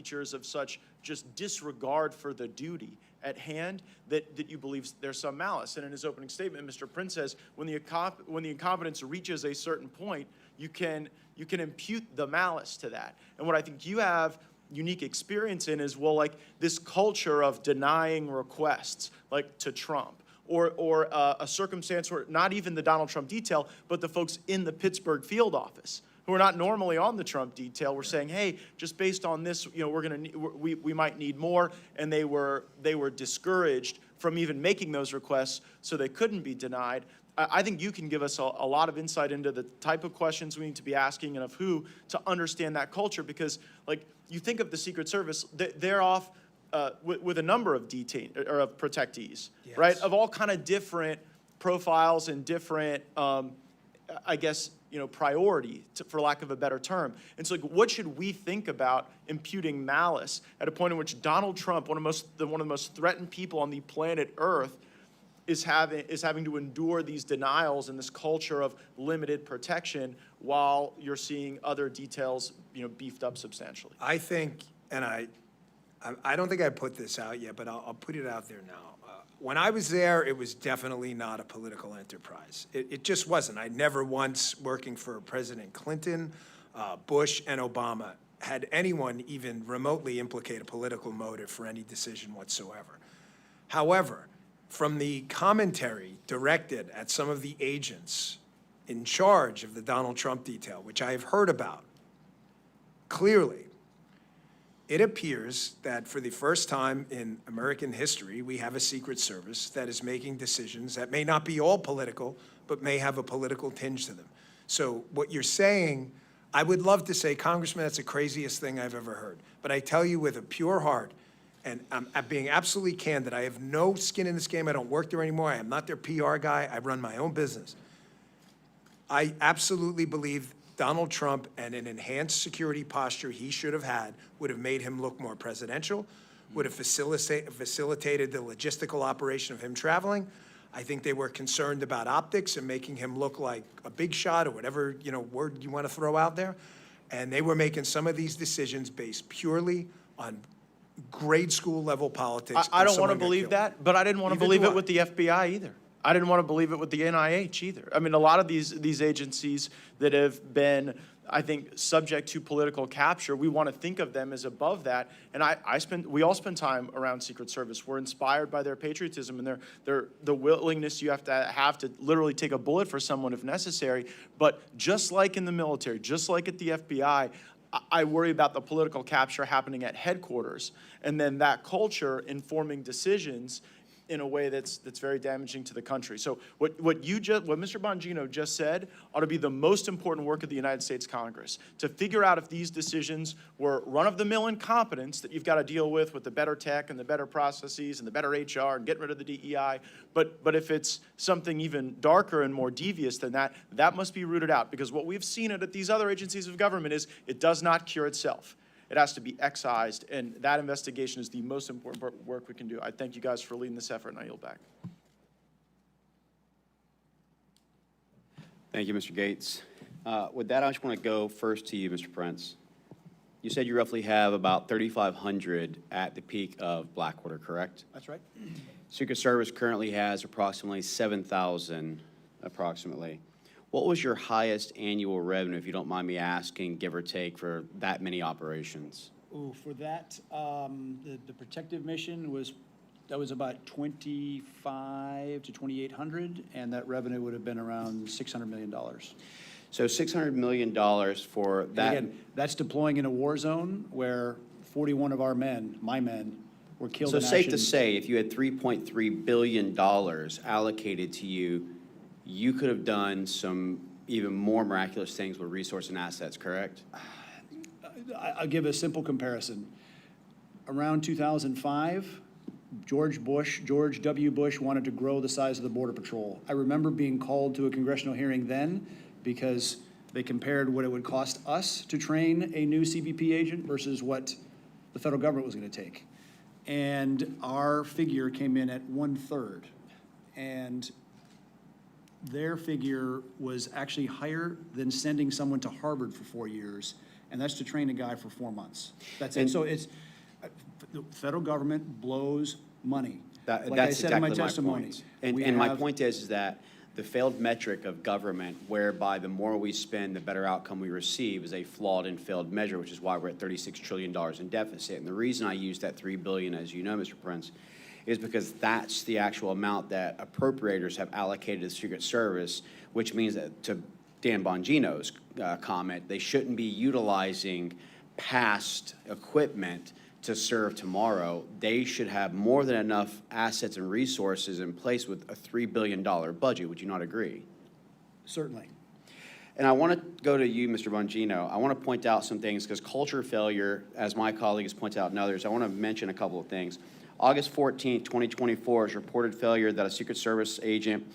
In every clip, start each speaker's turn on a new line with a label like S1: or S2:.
S1: features of such just disregard for the duty at hand that you believe there's some malice. And in his opening statement, Mr. Prince says when the incompetence reaches a certain point, you can impute the malice to that. And what I think you have unique experience in is, well, like this culture of denying requests, like to Trump, or a circumstance where not even the Donald Trump detail, but the folks in the Pittsburgh field office who are not normally on the Trump detail were saying, hey, just based on this, you know, we might need more, and they were discouraged from even making those requests, so they couldn't be denied. I think you can give us a lot of insight into the type of questions we need to be asking and of who to understand that culture, because like you think of the Secret Service, they're off with a number of of protectees, yes, right, of all kind of different profiles and different, I guess, you know, priority, for lack of a better term. And so, like, what should we think about imputing malice at a point in which Donald Trump, one of the most threatened people on the planet Earth, is having to endure these denials and this culture of limited protection while you're seeing other details, you know, beefed up substantially?
S2: I think, and I don't think I put this out yet, but I'll put it out there now. When I was there, it was definitely not a political enterprise. It just wasn't. I never once, working for President Clinton, Bush, and Obama, had anyone even remotely implicate a political motive for any decision whatsoever. However, from the commentary directed at some of the agents in charge of the Donald Trump detail, which I have heard about, clearly, it appears that for the first time in American history, we have a Secret Service that is making decisions that may not be all political, but may have a political tinge to them. So what you're saying, I would love to say, Congressman, that's the craziest thing I've ever heard. But I tell you with a pure heart, and I'm being absolutely candid, I have no skin in this game. I don't work there anymore. I am not their PR guy. I run my own business. I absolutely believe Donald Trump and an enhanced security posture he should have had would have made him look more presidential, would have facilitated the logistical operation of him traveling. I think they were concerned about optics and making him look like a big shot or whatever, you know, word you want to throw out there. And they were making some of these decisions based purely on grade school level politics.
S1: I don't want to believe that, but I didn't want to believe it with the FBI either. I didn't want to believe it with the NIH either. I mean, a lot of these agencies that have been, I think, subject to political capture, we want to think of them as above that. And we all spend time around Secret Service. We're inspired by their patriotism and the willingness you have to literally take a bullet for someone if necessary. But just like in the military, just like at the FBI, I worry about the political capture happening at headquarters, and then that culture informing decisions in a way that's very damaging to the country. So what Mr. Bongino just said ought to be the most important work of the United States Congress, to figure out if these decisions were run-of-the-mill incompetence that you've got to deal with the better tech and the better processes and the better HR and getting rid of the DEI, but if it's something even darker and more devious than that, that must be rooted out, because what we've seen at these other agencies of government is it does not cure itself. It has to be excised, and that investigation is the most important work we can do. I thank you guys for leading this effort, and I yield back.
S3: Thank you, Mr. Gates. With that, I just want to go first to you, Mr. Prince. You said you roughly have about 3,500 at the peak of Blackwater, correct?
S1: That's right.
S3: Secret Service currently has approximately 7,000, approximately. What was your highest annual revenue, if you don't mind me asking, give or take, for that many operations?
S4: Ooh, for that, the protective mission was about 2,500 to 2,800, and that revenue would have been around $600 million.
S3: So $600 million for that.
S4: Again, that's deploying in a war zone where 41 of our men, my men, were killed.
S3: So safe to say, if you had $3.3 billion allocated to you, you could have done some even more miraculous things with resource and assets, correct?
S4: I'll give a simple comparison. Around 2005, George W. Bush wanted to grow the size of the Border Patrol. I remember being called to a congressional hearing then because they compared what it would cost us to train a new CBP agent versus what the federal government was going to take. And our figure came in at 1/3. And their figure was actually higher than sending someone to Harvard for 4 years and that's to train a guy for 4 months. That's it.
S3: And-
S4: So it's, the federal government blows money.
S3: Like
S4: Like I
S3: that's
S4: said in my
S3: exactly my
S4: testimony.
S3: point.
S4: we
S3: And my
S4: have-
S3: point is that the failed metric of government, whereby the more we spend, the better outcome we receive, is a flawed and failed measure, which is why we're at $36 trillion in deficit. And the reason I use that $3 billion, as you know, Mr. Prince, is because that's the actual amount that appropriators have allocated to the Secret Service, which means that, to Dan Bongino's comment, they shouldn't be utilizing past equipment to serve tomorrow. They should have more than enough assets and resources in place with a $3 billion budget. Would you not agree?
S4: Certainly.
S3: And I want to go to you, Mr. Bongino. I want to point out some things, because culture failure, as my colleague has pointed out and others, I want to mention a couple of things. August 14th, 2024 is reported failure that a Secret Service agent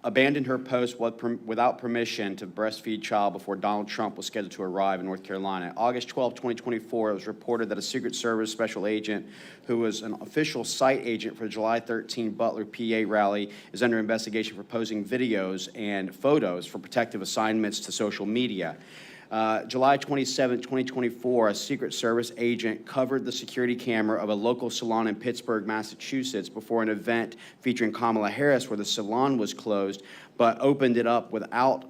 S3: abandoned her post without permission to breastfeed child before Donald Trump was scheduled to arrive in North Carolina. August 12, 2024, it was reported that a Secret Service special agent who was an official site agent for the July 13 Butler PA rally is under investigation for posing videos and photos for protective assignments to social media. July 27, 2024, a Secret Service agent covered the security camera of a local salon in Pittsburgh, Massachusetts, before an event featuring Kamala Harris, where the salon was closed, but opened it up without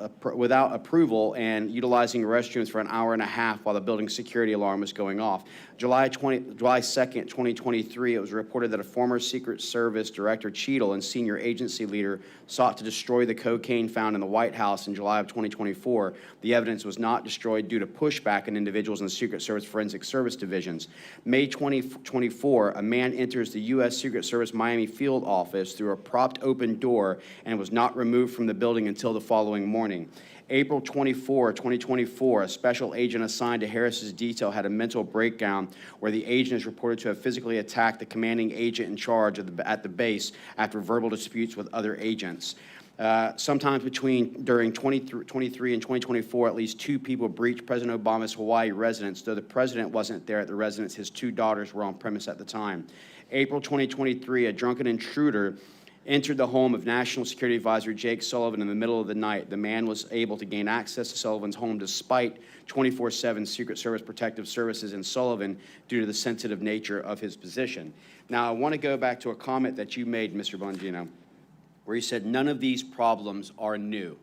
S3: approval and utilizing restrooms for an hour and a half while the building's security alarm was going off. July 2nd, 2023, it was reported that a former Secret Service Director Cheadle and senior agency leader sought to destroy the cocaine found in the White House in July of 2024. The evidence was not destroyed due to pushback in individuals in the Secret Service Forensic Service divisions. May 2024, a man enters the U.S. Secret Service Miami field office through a propped open door and was not removed from the building until the following morning. April 24, 2024, a special agent assigned to Harris's detail had a mental breakdown where the agent is reported to have physically attacked the commanding agent in charge at the base after verbal disputes with other agents. Sometime during 2023 and 2024, at least 2 people breached President Obama's Hawaii residence. Though the president wasn't there at the residence, his 2 daughters were on premise at the time. April 2023, a drunken intruder entered the home of National Security Advisor Jake Sullivan in the middle of the night. The man was able to gain access to Sullivan's home despite 24/7 Secret Service protective services in Sullivan due to the sensitive nature of his position. Now, I want to go back to a comment that you made, Mr. Bongino, where you said none of these problems are new.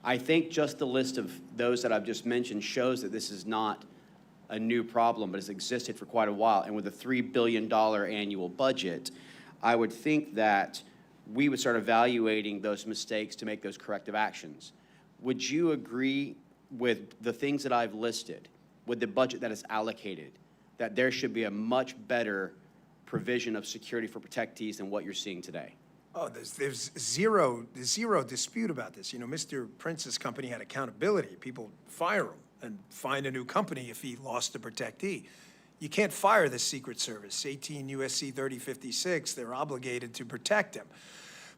S3: I think just the list of those that I've just mentioned shows that this is not a new problem, but has existed for quite a while. And with a $3 billion annual budget, I would think that we would start evaluating those mistakes to make those corrective actions. Would you agree with the things that I've listed, with the budget that is allocated, that there should be a much better provision of security for protectees than what you're seeing today?
S2: Oh, there's zero dispute about this. You know, Mr. Prince's company had accountability. People fire him and find a new company if he lost a protectee. You can't fire the Secret Service. 18 U.S.C. 3056, they're obligated to protect him.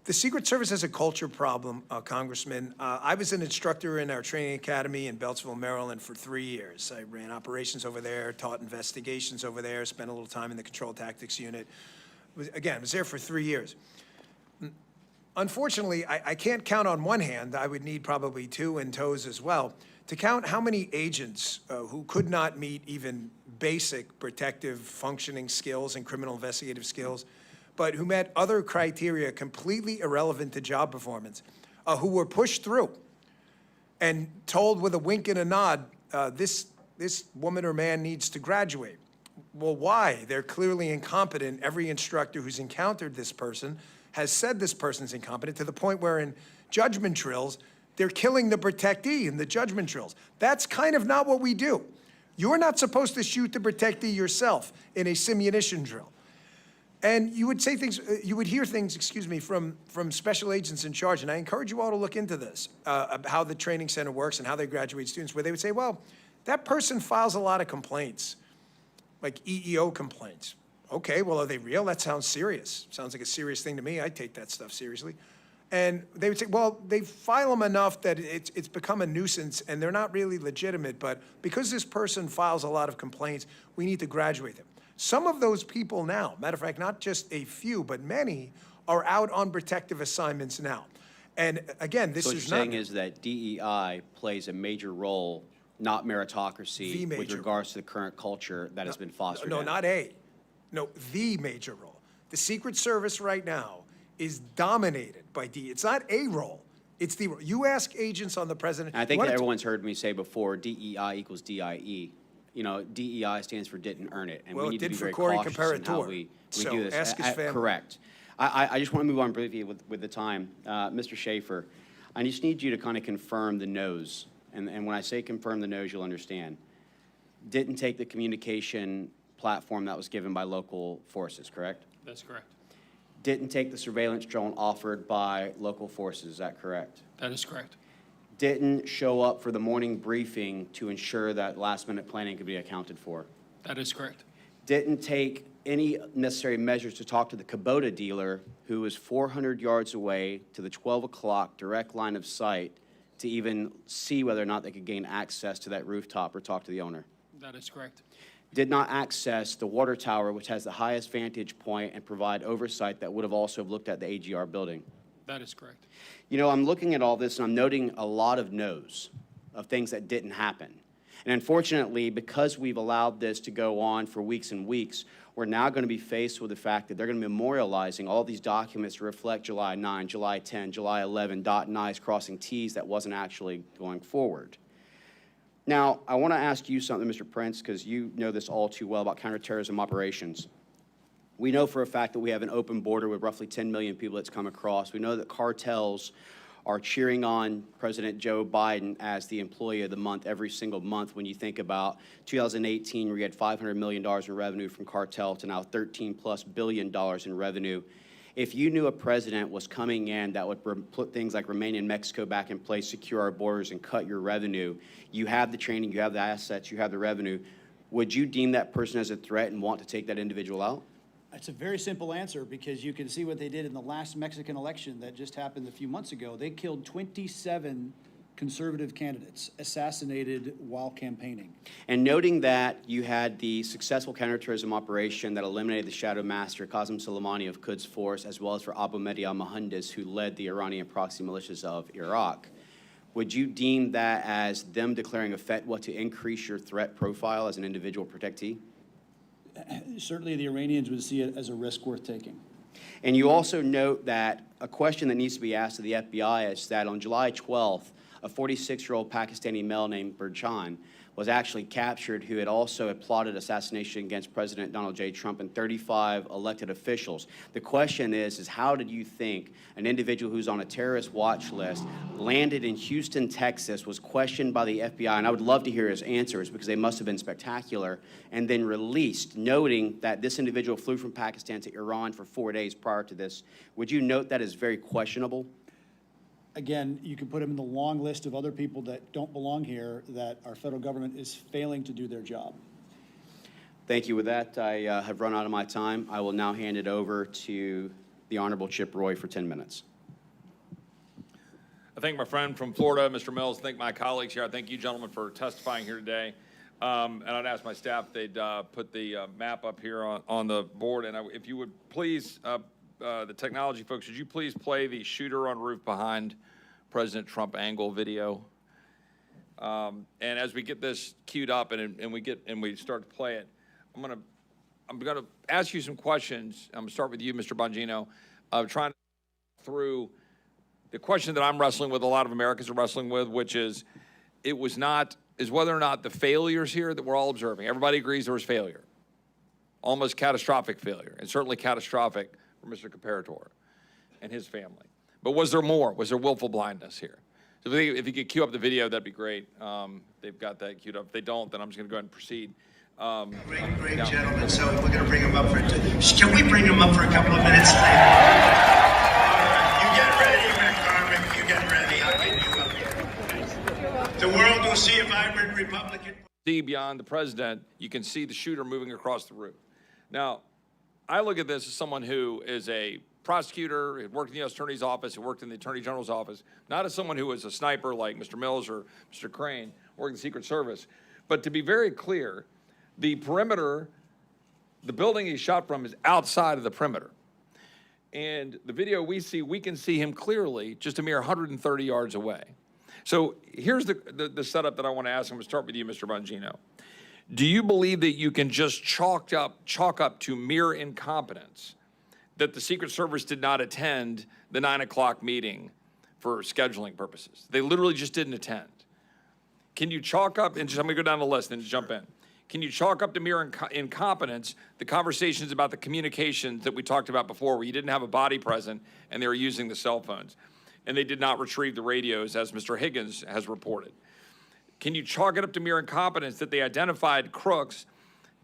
S2: The Secret Service has a culture problem, Congressman. I was an instructor in our training academy in Beltsville, Maryland for 3 years. I ran operations over there, taught investigations over there, spent a little time in the control tactics unit. Was there for 3 years. Unfortunately, I can't count on one hand, I would need probably 2 and toes as well, to count how many agents who could not meet even basic protective functioning skills and criminal investigative skills, but who met other criteria completely irrelevant to job performance, who were pushed through and told with a wink and a nod, this woman or man needs to graduate. Well, why? They're clearly incompetent. Every instructor who's encountered this person has said this person's incompetent, to the point where in judgment drills, they're killing the protectee in the judgment drills. That's kind of not what we do. You're not supposed to shoot the protectee yourself in a simunition drill. And you would say things, you would hear things, from special agents in charge, and I encourage you all to look into this, how the training center works and how they graduate students, where they would say, well, that person files a lot of complaints, like EEO complaints. Okay, well, are they real? That sounds serious. Sounds like a serious thing to me. I take that stuff seriously. And they would say, well, they file them enough that it's become a nuisance and they're not really legitimate, but because this person files a lot of complaints, we need to graduate them. Some of those people now, matter of fact, not just a few, but many, are out on protective assignments now. And again, this
S3: So what
S2: is
S3: you're
S2: not—
S3: saying is that DEI plays a major role not meritocracy
S2: The
S3: with
S2: major
S3: regards to the current culture that has been fostered.
S2: No,
S3: in.
S2: not a. No, the major role. The Secret Service right now is dominated by D. It's not a role. It's the role. You ask agents on the president.
S3: And I think
S2: you
S3: that
S2: wanna
S3: everyone's heard me say before, DEI equals DIE. You know, DEI stands for didn't earn it, and
S2: Well,
S3: we
S2: it
S3: need to
S2: did
S3: be
S2: for
S3: very
S2: Corey
S3: cautious in how
S2: Comparator.
S3: we
S2: So
S3: do this.
S2: ask his family.
S3: Correct. I just want to move on briefly with the time. Mr. Schaefer, I just need you to kind of confirm the no's. And when I say confirm the no's, you'll understand. Didn't take the communication platform that was given by local forces, correct?
S5: That's correct.
S3: Didn't take the surveillance drone offered by local forces, is that correct?
S5: That is correct.
S3: Didn't show up for the morning briefing to ensure that last-minute planning could be accounted for.
S5: That is correct.
S3: Didn't take any necessary measures to talk to the Kubota dealer, who was 400 yards away to the 12 o'clock direct line of sight to even see whether or not they could gain access to that rooftop or talk to the owner.
S5: That is correct.
S3: Did not access the water tower, which has the highest vantage point, and provide oversight that would have also looked at the AGR building.
S5: That is correct.
S3: You know, I'm looking at all this and I'm noting a lot of no's of things that didn't happen. And unfortunately, because we've allowed this to go on for weeks and weeks, we're now going to be faced with the fact that they're going to be memorializing all these documents to reflect July 9, July 10, July 11, dotting I's, crossing T's that wasn't actually going forward. Now, I want to ask you something, Mr. Prince, because you know this all too well about counterterrorism operations. We know for a fact that we have an open border with roughly 10 million people that's come across. We know that cartels are cheering on President Joe Biden as the employee of the month every single month when you think about 2018, where you had $500 million in revenue from cartel to now $13+ billion in revenue. If you knew a president was coming in that would put things like remain in Mexico back in place, secure our borders, and cut your revenue, you have the training, you have the assets, you have the revenue, would you deem that person as a threat and want to take that individual out?
S4: It's a very simple answer, because you can see what they did in the last Mexican election that just happened a few months ago. They killed 27 conservative candidates, assassinated while campaigning.
S3: And noting that you had the successful counterterrorism operation that eliminated the shadow master, Qasem Soleimani of Quds Force, as well as for Abu Mahdi al-Mohandes, who led the Iranian proxy militias of Iraq, would you deem that as them declaring a fatwa to increase your threat profile as an individual protectee?
S4: Certainly, the Iranians would see it as a risk worth taking.
S3: And you also note that a question that needs to be asked of the FBI is that on July 12th, a 46-year-old Pakistani male named Burjan was actually captured, who had also plotted assassination against President Donald J. Trump and 35 elected officials. The question is how did you think an individual who's on a terrorist watch list, landed in Houston, Texas, was questioned by the FBI, and I would love to hear his answers because they must have been spectacular, and then released, noting that this individual flew from Pakistan to Iran for 4 days prior to this? Would you note that as very questionable?
S4: Again, you can put them in the long list of other people that don't belong here, that our federal government is failing to do their job.
S3: Thank you. With that, I have run out of my time. I will now hand it over to the Honorable Chip Roy for 10 minutes.
S6: I thank my friend from Florida, Mr. Mills. Thank my colleagues here. I thank you, gentlemen, for testifying here today. And I'd ask my staff they'd put the map up here on the board. And if you would please, the technology folks, would you please play the shooter on roof behind President Trump angle video? And as we get this queued up and we start to play it, I'm gonna ask you some questions. I'm gonna start with you, Mr. Bongino, trying to through the question that I'm wrestling with, a lot of Americans are wrestling with, which is whether or not the failures here that we're all observing, everybody agrees there was failure, almost catastrophic failure, and certainly catastrophic for Mr. Comparator and his family. But was there more? Was there willful blindness here? So if you could cue up the video, that'd be great. They've got that queued up. If they don't, then I'm just going to go ahead and proceed.
S7: Great gentlemen. So we're going to bring him up for can we bring him up for a couple of minutes? You get ready, McCormick. You get ready. I'll get you up here. The world will see a vibrant Republican.
S6: See beyond the president, you can see the shooter moving across the roof. Now, I look at this as someone who is a prosecutor, had worked in the U.S. Attorney's Office, had worked in the Attorney General's office, not as someone who was a sniper like Mr. Mills or Mr. Crane, working in the Secret Service. But to be very clear, the perimeter, the building he shot from is outside of the perimeter. And the video we see, we can see him clearly just a mere 130 yards away. So here's the setup that I want to ask. I'm going to start with you, Mr. Bongino. Do you believe that you can just chalk up to mere incompetence that the Secret Service did not attend the 9 o'clock meeting for scheduling purposes? They literally just didn't attend. Can you chalk up, and just, I'm going to go down the list and just jump in. Can you chalk up to mere incompetence the conversations about the communications that we talked about before, where you didn't have a body present and they were using the cell phones, and they did not retrieve the radios, as Mr. Higgins has reported? Can you chalk it up to mere incompetence that they identified crooks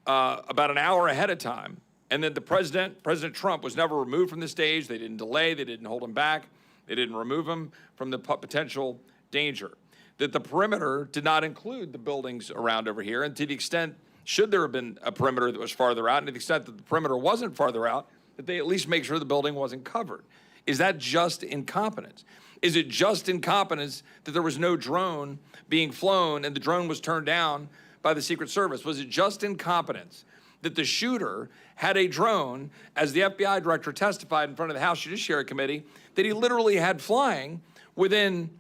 S6: about an hour ahead of time, and that President Trump was never removed from the stage? They didn't delay, they didn't hold him back, they didn't remove him from the potential danger. That the perimeter did not include the buildings around over here, and to the extent, should there have been a perimeter that was farther out, and to the extent that the perimeter wasn't farther out, that they at least make sure the building wasn't covered. Is that just incompetence? Is it just incompetence that there was no drone being flown and the drone was turned down by the Secret Service? Was it just incompetence that the shooter had a drone, as the FBI director testified in front of the House Judiciary Committee, that he literally had flying within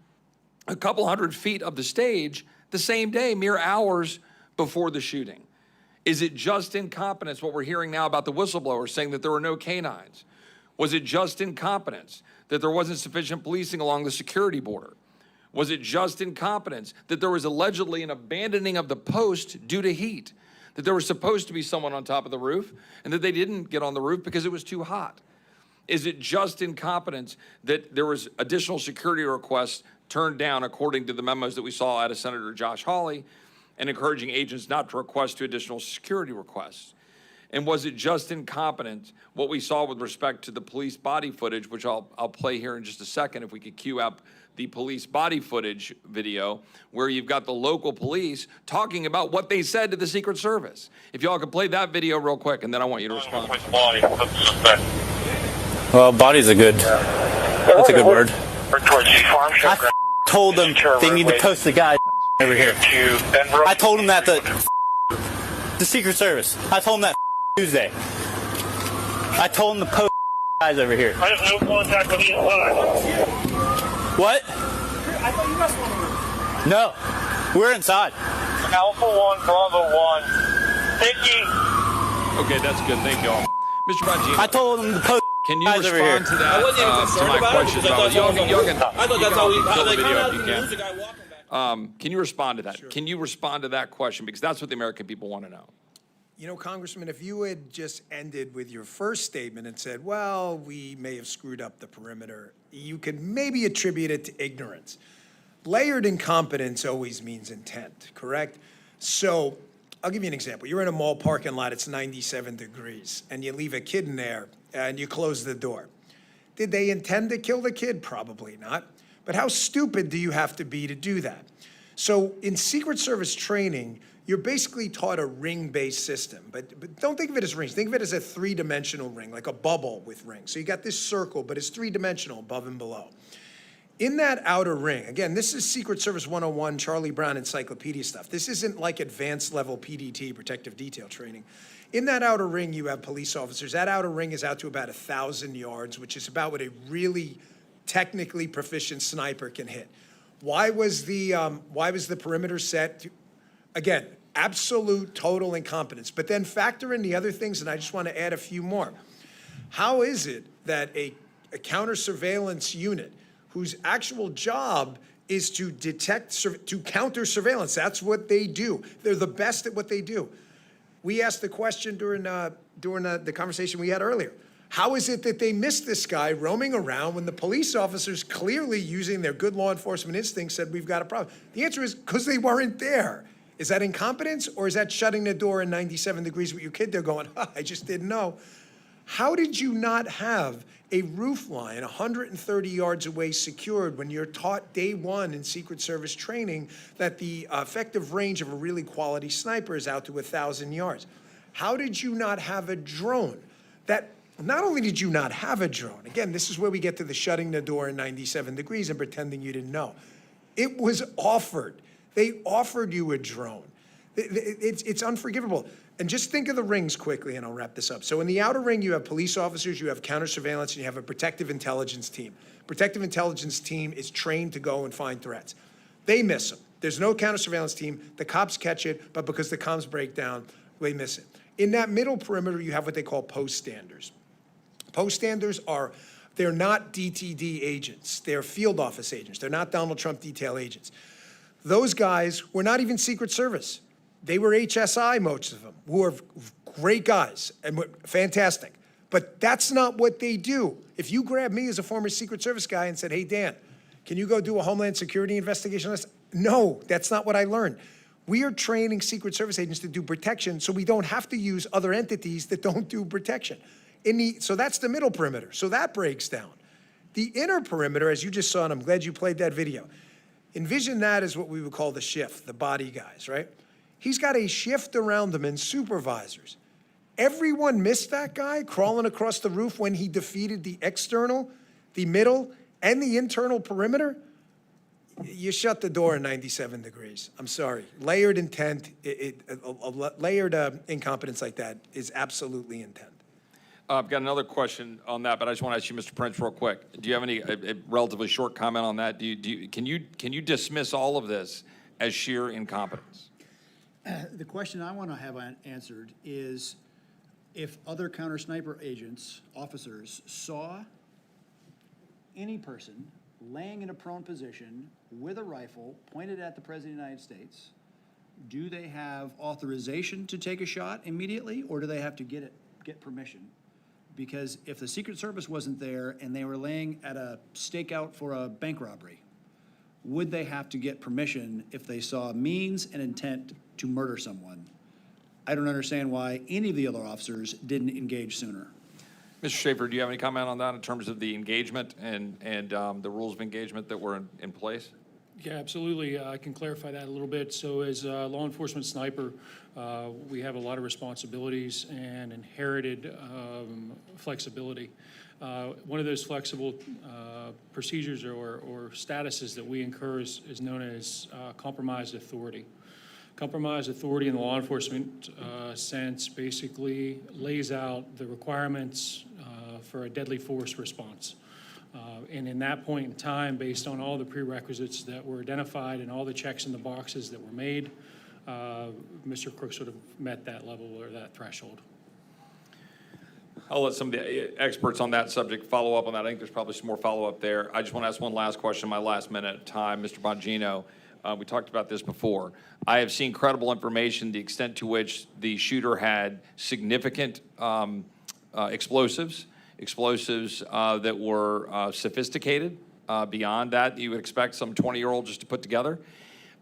S6: a couple hundred feet of the stage the same day, mere hours before the shooting? Is it just incompetence, what we're hearing now about the whistleblowers saying that there were no canines? Was it just incompetence that there wasn't sufficient policing along the security border? Was it just incompetence that there was allegedly an abandoning of the post due to heat? That there was supposed to be someone on top of the roof and that they didn't get on the roof because it was too hot? Is it just incompetence that there was additional security requests turned down, according to the memos that we saw out of Senator Josh Hawley, and encouraging agents not to request to additional security requests? And was it just incompetence what we saw with respect to the police body footage, which I'll play here in just a second, if we could cue up the police body footage video, where you've got the local police talking about what they said to the Secret Service? If y'all could play that video real quick, and then I want you to respond.
S8: Well, body's that's a good word. I told them they need to post the guy over here. I told them that the Secret Service. I told them that Tuesday. I told them to post guys over here.
S7: I have no contact with the inside.
S8: What?
S7: I thought you guys were.
S8: No, we're inside.
S7: Alpha 1, Bravo 1. Thank you.
S6: Okay, that's good. Thank you all. Mr. Bongino,
S8: I told them to post
S6: can you
S8: guys over here.
S6: respond to that?
S9: I wasn't even
S6: to
S9: concerned
S6: my
S9: about it
S6: questions?
S9: because I thought that's how we
S6: kill the
S9: like,
S6: video
S9: how
S6: if you
S9: did
S6: can.
S9: lose the guy walking back?
S6: Can you respond to that? Sure. Can you respond to that question? Because that's what the American people want to know.
S2: You know, Congressman, if you had just ended with your first statement and said, well, we may have screwed up the perimeter, you could maybe attribute it to ignorance. Layered incompetence always means intent, correct? So I'll give you an example. You're in a mall parking lot, it's 97 degrees, and you leave a kid in there and you close the door. Did they intend to kill the kid? Probably not. But how stupid do you have to be to do that? So in Secret Service training, you're basically taught a ring-based system, but don't think of it as rings. Think of it as a three-dimensional ring, like a bubble with rings. So you got this circle, but it's three-dimensional above and below. In that outer ring, again, this is Secret Service 101, Charlie Brown encyclopedia stuff. This isn't like advanced level PDT, protective detail training. In that outer ring, you have police officers. That outer ring is out to about 1,000 yards, which is about what a really technically proficient sniper can hit. Why was the perimeter set? Again, absolute total incompetence. But then factor in the other things, and I just want to add a few more. How is it that a counter surveillance unit whose actual job is to to counter surveillance, that's what they do. They're the best at what they do. We asked the question during the conversation we had earlier. How is it that they missed this guy roaming around when the police officers, clearly using their good law enforcement instincts, said we've got a problem? The answer is because they weren't there. Is that incompetence, or is that shutting the door in 97 degrees with your kid there going, I just didn't know? How did you not have a roof line 130 yards away secured when you're taught day one in Secret Service training that the effective range of a really quality sniper is out to 1,000 yards? How did you not have a drone? Not only did you not have a drone, again, this is where we get to the shutting the door in 97 degrees and pretending you didn't know. It was offered. They offered you a drone. It's unforgivable. And just think of the rings quickly, and I'll wrap this up. So in the outer ring, you have police officers, you have counter surveillance, and you have a protective intelligence team. Protective intelligence team is trained to go and find threats. They miss them. There's no counter surveillance team. The cops catch it, but because the comms break down, they miss it. In that middle perimeter, you have what they call post standers. Post standers they're not DTD agents. They're field office agents. They're not Donald Trump detail agents. Those guys were not even Secret Service. They were HSI, most of them, who are great guys and fantastic. But that's not what they do. If you grab me as a former Secret Service guy and said, hey, Dan, can you go do a Homeland Security investigation? No, that's not what I learned. We are training Secret Service agents to do protection so we don't have to use other entities that don't do protection. So that's the middle perimeter. So that breaks down. The inner perimeter, as you just saw, and I'm glad you played that video, envision that as what we would call the shift, the body guys, right? He's got a shift around him and supervisors. Everyone missed that guy crawling across the roof when he defeated the external, the middle, and the internal perimeter. You shut the door in 97 degrees. I'm sorry. Layered intent, layered incompetence like that is absolutely intent.
S6: I've got another question on that, but I just want to ask you, Mr. Prince, real quick. Do you have a relatively short comment on that? Can you dismiss all of this as sheer incompetence?
S4: The question I want to have answered is if other counter sniper agents, officers, saw any person laying in a prone position with a rifle pointed at the President of the United States, do they have authorization to take a shot immediately, or do they have to get permission? Because if the Secret Service wasn't there and they were laying at a stakeout for a bank robbery, would they have to get permission if they saw means and intent to murder someone? I don't understand why any of the other officers didn't engage sooner.
S6: Mr. Schaefer, do you have any comment on that in terms of the engagement and the rules of engagement that were in place?
S5: Yeah, absolutely. I can clarify that a little bit. So as a law enforcement sniper, we have a lot of responsibilities and inherited flexibility. One of those flexible procedures or statuses that we incur is known as compromised authority. Compromised authority in the law enforcement sense basically lays out the requirements for a deadly force response. And in that point in time, based on all the prerequisites that were identified and all the checks in the boxes that were made, Mr. Crook sort of met that level or that threshold.
S6: I'll let some of the experts on that subject follow up on that. I think there's probably some more follow-up there. I just want to ask one last question in my last minute of time. Mr. Bongino, we talked about this before. I have seen credible information, the extent to which the shooter had significant explosives that were sophisticated beyond that you would expect some 20-year-old just to put together,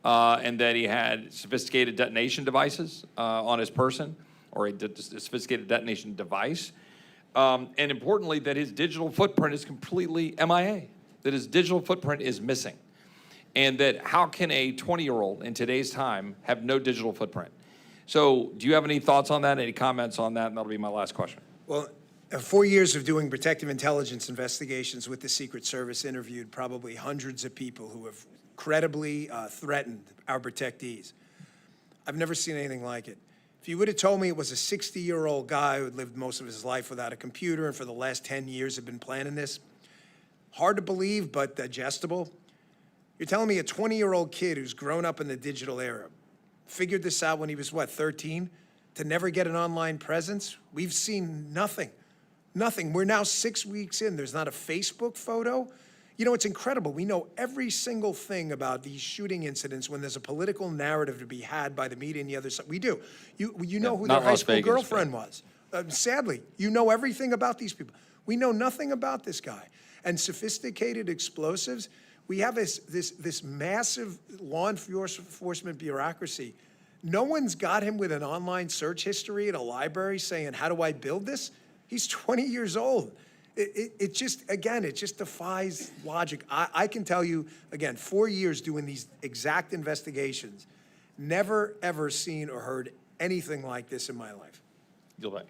S6: and that he had sophisticated detonation devices on his person, or a sophisticated detonation device, and importantly, that his digital footprint is completely MIA, that his digital footprint is missing, and that how can a 20-year-old in today's time have no digital footprint? So do you have any thoughts on that, any comments on that? And that'll be my last question.
S2: Well, 4 years of doing protective intelligence investigations with the Secret Service, interviewed probably hundreds of people who have credibly threatened our protectees. I've never seen anything like it. If you would have told me it was a 60-year-old guy who had lived most of his life without a computer and for the last 10 years had been planning this, hard to believe but digestible. You're telling me a 20-year-old kid who's grown up in the digital era figured this out when he was, 13, to never get an online presence? We've seen nothing. Nothing. We're now 6 weeks in. There's not a Facebook photo. You know, it's incredible. We know every single thing about these shooting incidents when there's a political narrative to be had by the media and the other side. We do. You know who their high school girlfriend was. Sadly, you know everything about these people. We know nothing about this guy. And sophisticated explosives, we have this massive law enforcement bureaucracy. No one's got him with an online search history at a library saying, how do I build this? He's 20 years old. It just defies logic. I can tell you, again, 4 years doing these exact investigations, never, ever seen or heard anything like this in my life.
S6: Yield back.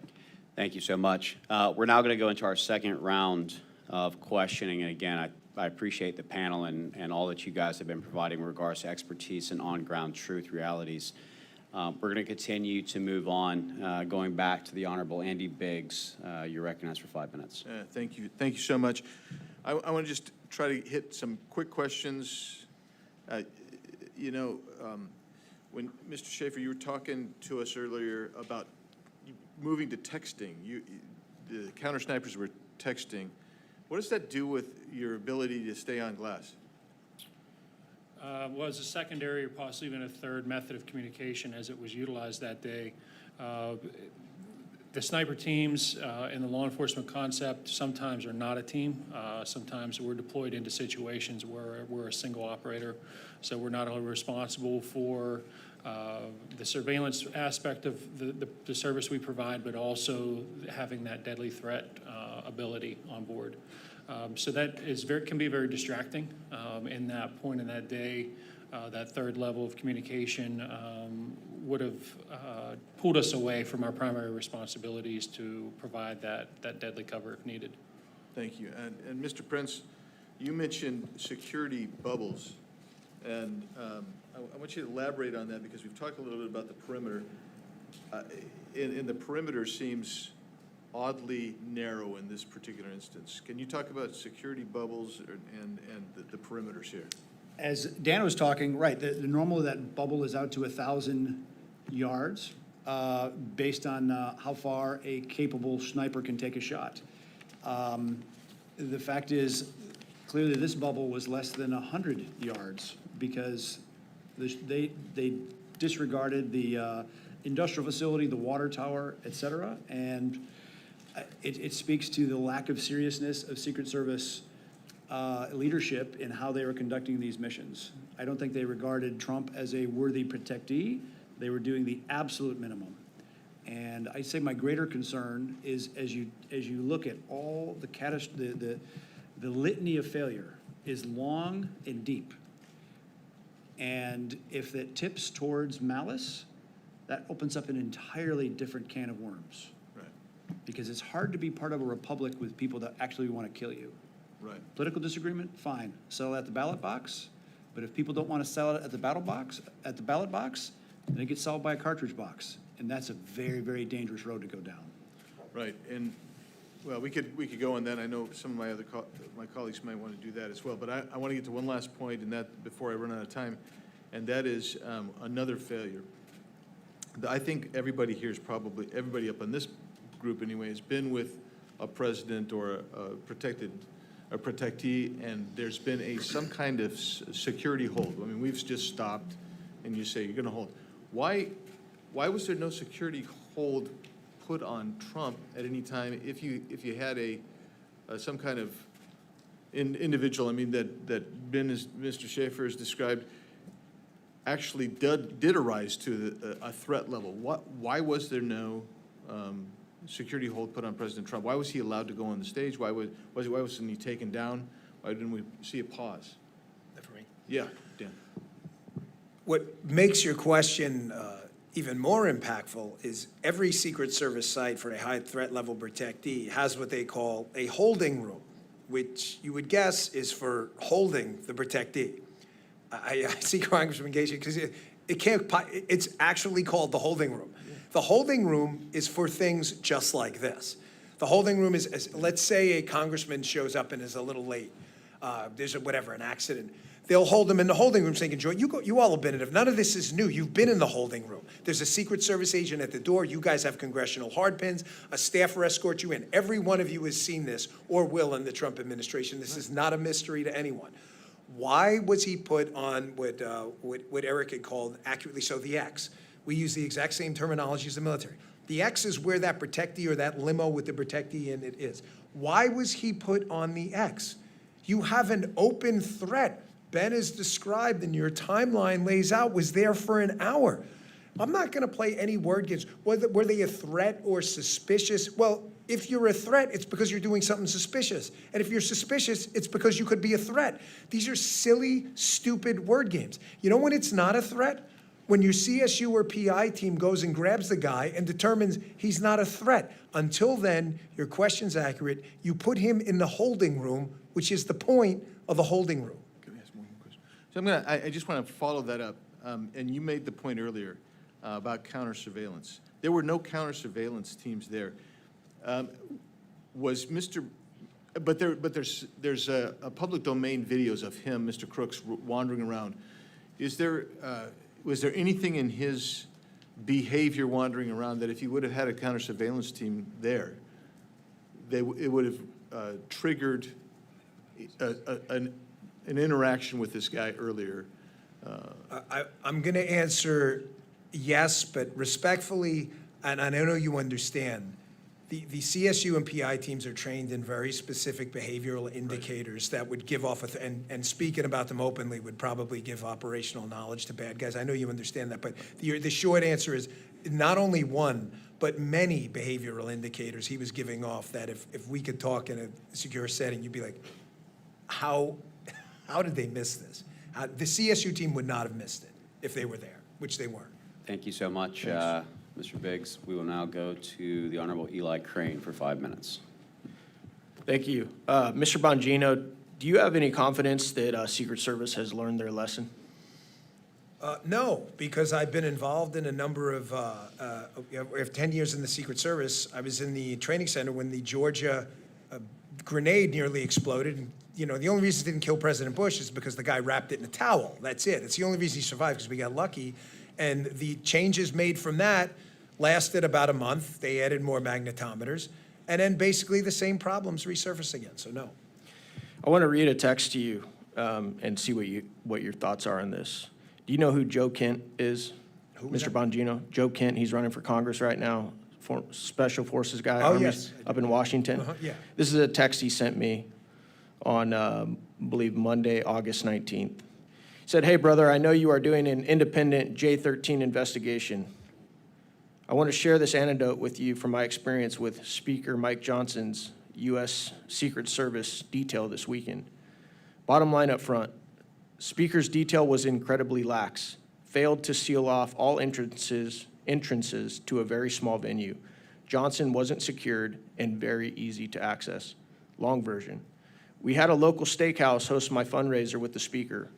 S3: Thank you so much. We're now going to go into our second round of questioning. And again, I appreciate the panel and all that you guys have been providing in regards to expertise and on-ground truth realities. We're going to continue to move on, going back to the Honorable Andy Biggs. You're recognized for 5 minutes.
S1: Thank you. Thank you so much. I want to just try to hit some quick questions.
S10: You know, when, Mr. Schaefer, you were talking to us earlier about moving to texting. The counter snipers were texting. What does that do with your ability to stay on glass?
S5: Was a secondary or possibly even a third method of communication as it was utilized that day. The sniper teams in the law enforcement concept sometimes are not a team. Sometimes we're deployed into situations where we're a single operator. So we're not only responsible for the surveillance aspect of the service we provide, but also having that deadly threat ability on board. So that can be very distracting in that point in that day. That third level of communication would have pulled us away from our primary responsibilities to provide that deadly cover if needed.
S10: Thank you. And Mr. Prince, you mentioned security bubbles. And I want you to elaborate on that because we've talked a little bit about the perimeter. And the perimeter seems oddly narrow in this particular instance. Can you talk about security bubbles and the perimeters here?
S4: As Dan was talking, right, the normal of that bubble is out to 1,000 yards, based on how far a capable sniper can take a shot. The fact is, clearly this bubble was less than 100 yards because they disregarded the industrial facility, the water tower, et cetera, and it speaks to the lack of seriousness of Secret Service leadership in how they were conducting these missions. I don't think they regarded Trump as a worthy protectee. They were doing the absolute minimum. And I'd say my greater concern is as you look at all the litany of failure is long and deep. And if it tips towards malice, that opens up an entirely different can of worms.
S10: Right.
S4: Because it's hard to be part of a republic with people that actually want to kill you.
S10: Right.
S4: Political disagreement, fine, settle at the ballot box. But if people don't want to settle it at the ballot box, then it gets solved by a cartridge box. And that's a very, very dangerous road to go down.
S10: Right. And, well, we could go on that. I know some of my other my colleagues might want to do that as well. But I want to get to one last point, and that before I run out of time, and that is another failure. I think everybody here is probably, everybody up on this group anyway, has been with a president or a protectee, and there's been some kind of security hold. I mean, we've just stopped, and you say you're going to hold. Why was there no security hold put on Trump at any time if you had some kind of individual? I mean, that Mr. Schaefer has described actually did arise to a threat level. Why was there no security hold put on President Trump? Why was he allowed to go on the stage? Why wasn't he taken down? Why didn't we see a pause?
S2: For me?
S10: Yeah, Dan.
S2: What makes your question even more impactful is every Secret Service site for a high threat level protectee has what they call a holding room, which you would guess is for holding the protectee. I see Congressman Gacy because it's actually called the holding room. The holding room is for things just like this. The holding room is let's say a congressman shows up and is a little late. There's an accident. They'll hold him in the holding room so they can join. You all have been in it. None of this is new. You've been in the holding room. There's a Secret Service agent at the door. You guys have congressional hardpins. A staffer escorts you in. Every one of you has seen this or will in the Trump administration. This is not a mystery to anyone. Why was he put on what Eric had called accurately so the X? We use the exact same terminology as the military. The X is where that protectee or that limo with the protectee in it is. Why was he put on the X? You have an open threat. Ben has described and your timeline lays out was there for an hour. I'm not going to play any word games. Were they a threat or suspicious? Well, if you're a threat, it's because you're doing something suspicious. And if you're suspicious, it's because you could be a threat. These are silly, stupid word games. You know when it's not a threat? When your CSU or PI team goes and grabs the guy and determines he's not a threat. Until then, your question's accurate. You put him in the holding room, which is the point of the holding room.
S10: Can I ask one more question? So I just want to follow that up. And you made the point earlier about counter surveillance. There were no counter surveillance teams there. But there's a public domain videos of him, Mr. Crooks, wandering around. was there anything in his behavior wandering around that if you would have had a counter surveillance team there, it would have triggered an interaction with this guy earlier?
S2: I'm going to answer yes, but respectfully, and I know you understand, the CSU and PI teams are trained in very specific behavioral indicators that would give off, and speaking about them openly would probably give operational knowledge to bad guys. I know you understand that, but the short answer is not only one, but many behavioral indicators he was giving off that if we could talk in a secure setting, you'd be like, how did they miss this? The CSU team would not have missed it if they were there, which they weren't.
S3: Thank you so much, Mr. Biggs. We will now go to the Honorable Eli Crane for 5 minutes.
S1: Thank you. Mr. Bongino, do you have any confidence that Secret Service has learned their lesson?
S2: No, because I've been involved in a number of, we have 10 years in the Secret Service. I was in the training center when the Georgia grenade nearly exploded. And, you know, the only reason it didn't kill President Bush is because the guy wrapped it in a towel. That's it. It's the only reason he survived, because we got lucky. And the changes made from that lasted about a month. They added more magnetometers. And then basically the same problems resurfaced again, so no.
S1: I want to read a text to you and see what your thoughts are on this. Do you know who Joe Kent is? Mr. Bongino? Joe Kent, he's running for Congress right now, Special Forces guy.
S2: Oh, yes.
S1: Up in Washington.
S2: Yeah.
S1: This is a text he sent me on, I believe, Monday, August 19th. He said, "Hey, brother, I know you are doing an independent J13 investigation. I want to share this anecdote with you from my experience with Speaker Mike Johnson's U.S. Secret Service detail this weekend. Bottom line up front, Speaker's detail was incredibly lax, failed to seal off all entrances to a very small venue. Johnson wasn't secured and very easy to access. Long version. We had a local steakhouse host my fundraiser with the Speaker.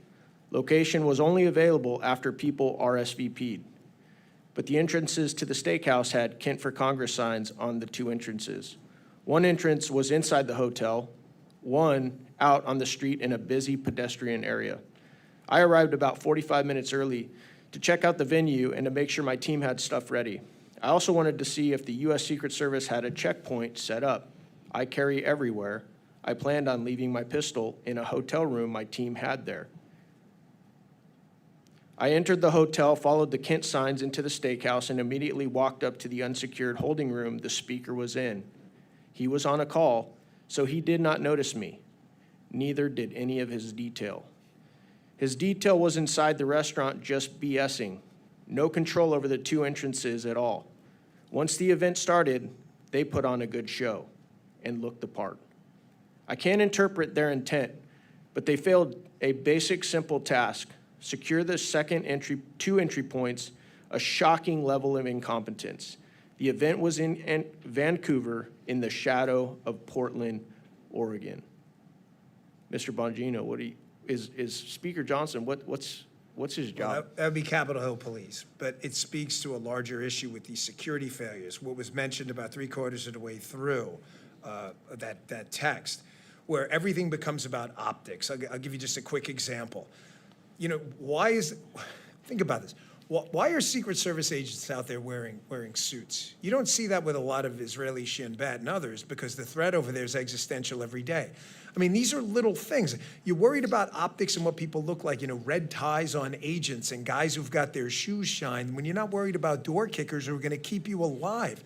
S1: Location was only available after people RSVP'd. But the entrances to the steakhouse had Kent for Congress signs on the two entrances. One entrance was inside the hotel, one out on the street in a busy pedestrian area. I arrived about 45 minutes early to check out the venue and to make sure my team had stuff ready. I also wanted to see if the U.S. Secret Service had a checkpoint set up. I carry everywhere. I planned on leaving my pistol in a hotel room my team had there. I entered the hotel, followed the Kent signs into the steakhouse, and immediately walked up to the unsecured holding room the Speaker was in. He was on a call, so he did not notice me. Neither did any of his detail. His detail was inside the restaurant just BSing. No control over the two entrances at all. Once the event started, they put on a good show and looked the part. I can't interpret their intent, but they failed a basic, simple task. Secure the two entry points, a shocking level of incompetence. The event was in Vancouver in the shadow of Portland, Oregon. Mr. Bongino, is Speaker Johnson, what's his job?
S2: Well, that would be Capitol Hill Police, but it speaks to a larger issue with these security failures. What was mentioned about 3/4 of the way through that text, where everything becomes about optics. I'll give you just a quick example. You know, think about this. Why are Secret Service agents out there wearing suits? You don't see that with a lot of Israeli Shin Bet and others, because the threat over there is existential every day. I mean, these are little things. You're worried about optics and what people look like, you know, red ties on agents and guys who've got their shoes shined, when you're not worried about door kickers who are going to keep you alive.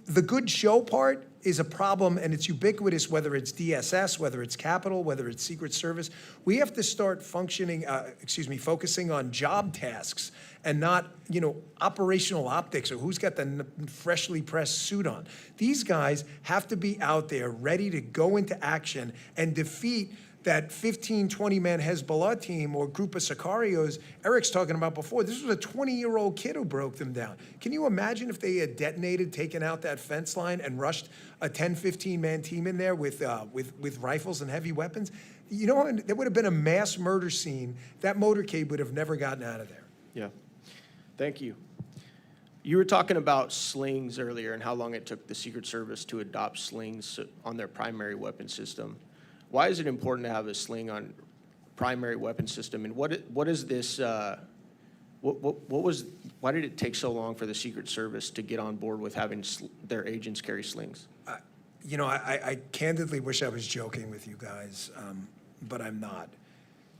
S2: The good show part is a problem, and it's ubiquitous, whether it's DSS, whether it's Capitol, whether it's Secret Service. We have to start focusing on job tasks and not, you know, operational optics or who's got the freshly pressed suit on. These guys have to be out there ready to go into action and defeat that 15, 20-man Hezbollah team or group of Sicarios Eric's talking about before. This was a 20-year-old kid who broke them down. Can you imagine if they had detonated, taken out that fence line, and rushed a 10, 15-man team in there with rifles and heavy weapons? You know, there would have been a mass murder scene. That motorcade would have never gotten out of there.
S1: Yeah. Thank you. You were talking about slings earlier and how long it took the Secret Service to adopt slings on their primary weapon system. Why is it important to have a sling on
S11: primary weapon system. And what is this, why did it take so long for the Secret Service to get on board with having their agents carry slings?
S2: You know, I candidly wish I was joking with you guys, but I'm not.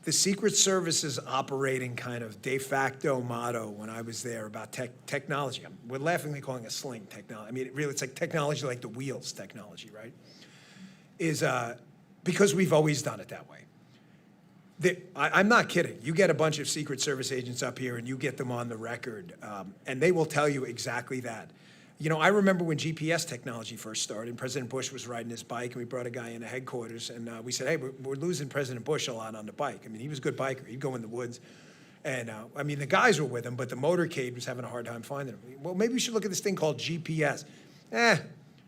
S2: The Secret Service's operating kind of de facto motto when I was there about technology, we're laughingly calling a sling technology. I mean, it's like technology like the wheels technology, right? Is because we've always done it that way. I'm not kidding. You get a bunch of Secret Service agents up here and you get them on the record, and they will tell you exactly that. You know, I remember when GPS technology first started, and President Bush was riding his bike, and we brought a guy into headquarters, and we said, hey, we're losing President Bush a lot on the bike. I mean, he was a good biker. He'd go in the woods. And, I mean, the guys were with him, but the motorcade was having a hard time finding him. Well, maybe we should look at this thing called GPS.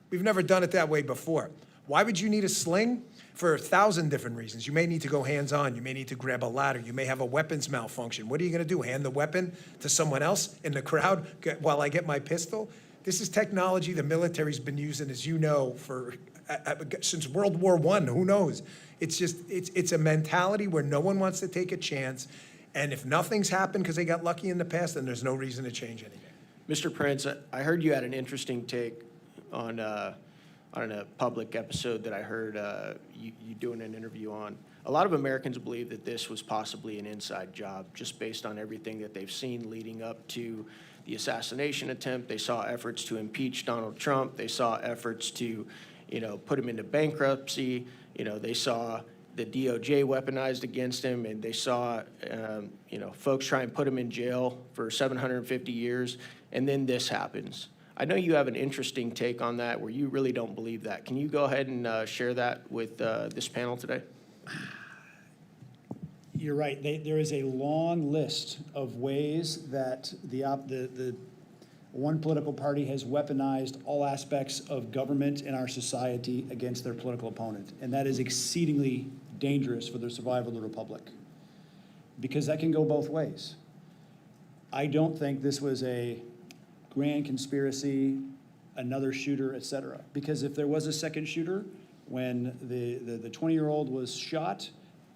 S2: We've never done it that way before. Why would you need a sling? For 1,000 different reasons. You may need to go hands-on. You may need to grab a ladder. You may have a weapons malfunction. What are you going to do, hand the weapon to someone else in the crowd while I get my pistol? This is technology the military's been using, as you know, for since World War I. Who knows? It's just, it's a mentality where no one wants to take a chance. And if nothing's happened because they got lucky in the past, then there's no reason to change anything.
S11: Mr. Prince, I heard you had an interesting take on a public episode that I heard you doing an interview on. A lot of Americans believe that this was possibly an inside job, just based on everything that they've seen leading up to the assassination attempt. They saw efforts to impeach Donald Trump. They saw efforts to, put him into bankruptcy. They saw the DOJ weaponized against him, and they saw, folks try and put him in jail for 750 years, and then this happens. I know you have an interesting take on that where you really don't believe that. Can you go ahead and share that with this panel today?
S4: You're right. There is a long list of ways that the one political party has weaponized all aspects of government in our society against their political opponent. And that is exceedingly dangerous for the survival of the republic, because that can go both ways. I don't think this was a grand conspiracy, another shooter, et cetera. Because if there was a second shooter, when the 20-year-old was shot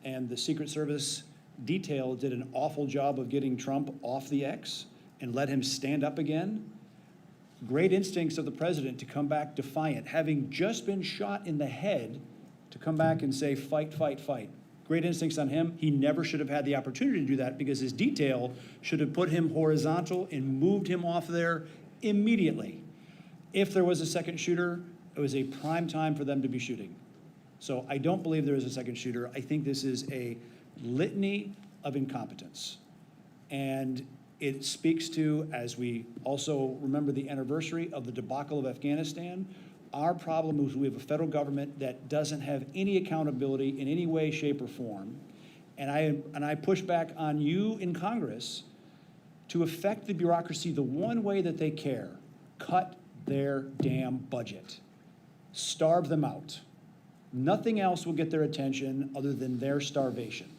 S4: and the Secret Service detail did an awful job of getting Trump off the X and let him stand up again, great instincts of the president to come back defiant, having just been shot in the head, to come back and say, fight, fight, fight. Great instincts on him. He never should have had the opportunity to do that, because his detail should have put him horizontal and moved him off there immediately. If there was a second shooter, it was a prime time for them to be shooting. So I don't believe there is a second shooter. I think this is a litany of incompetence. And it speaks to, as we also remember the anniversary of the debacle of Afghanistan, our problem is we have a federal government that doesn't have any accountability in any way, shape, or form. And I push back on you in Congress to affect the bureaucracy the one way that they care: cut their damn budget. Starve them out. Nothing else will get their attention other than their starvation.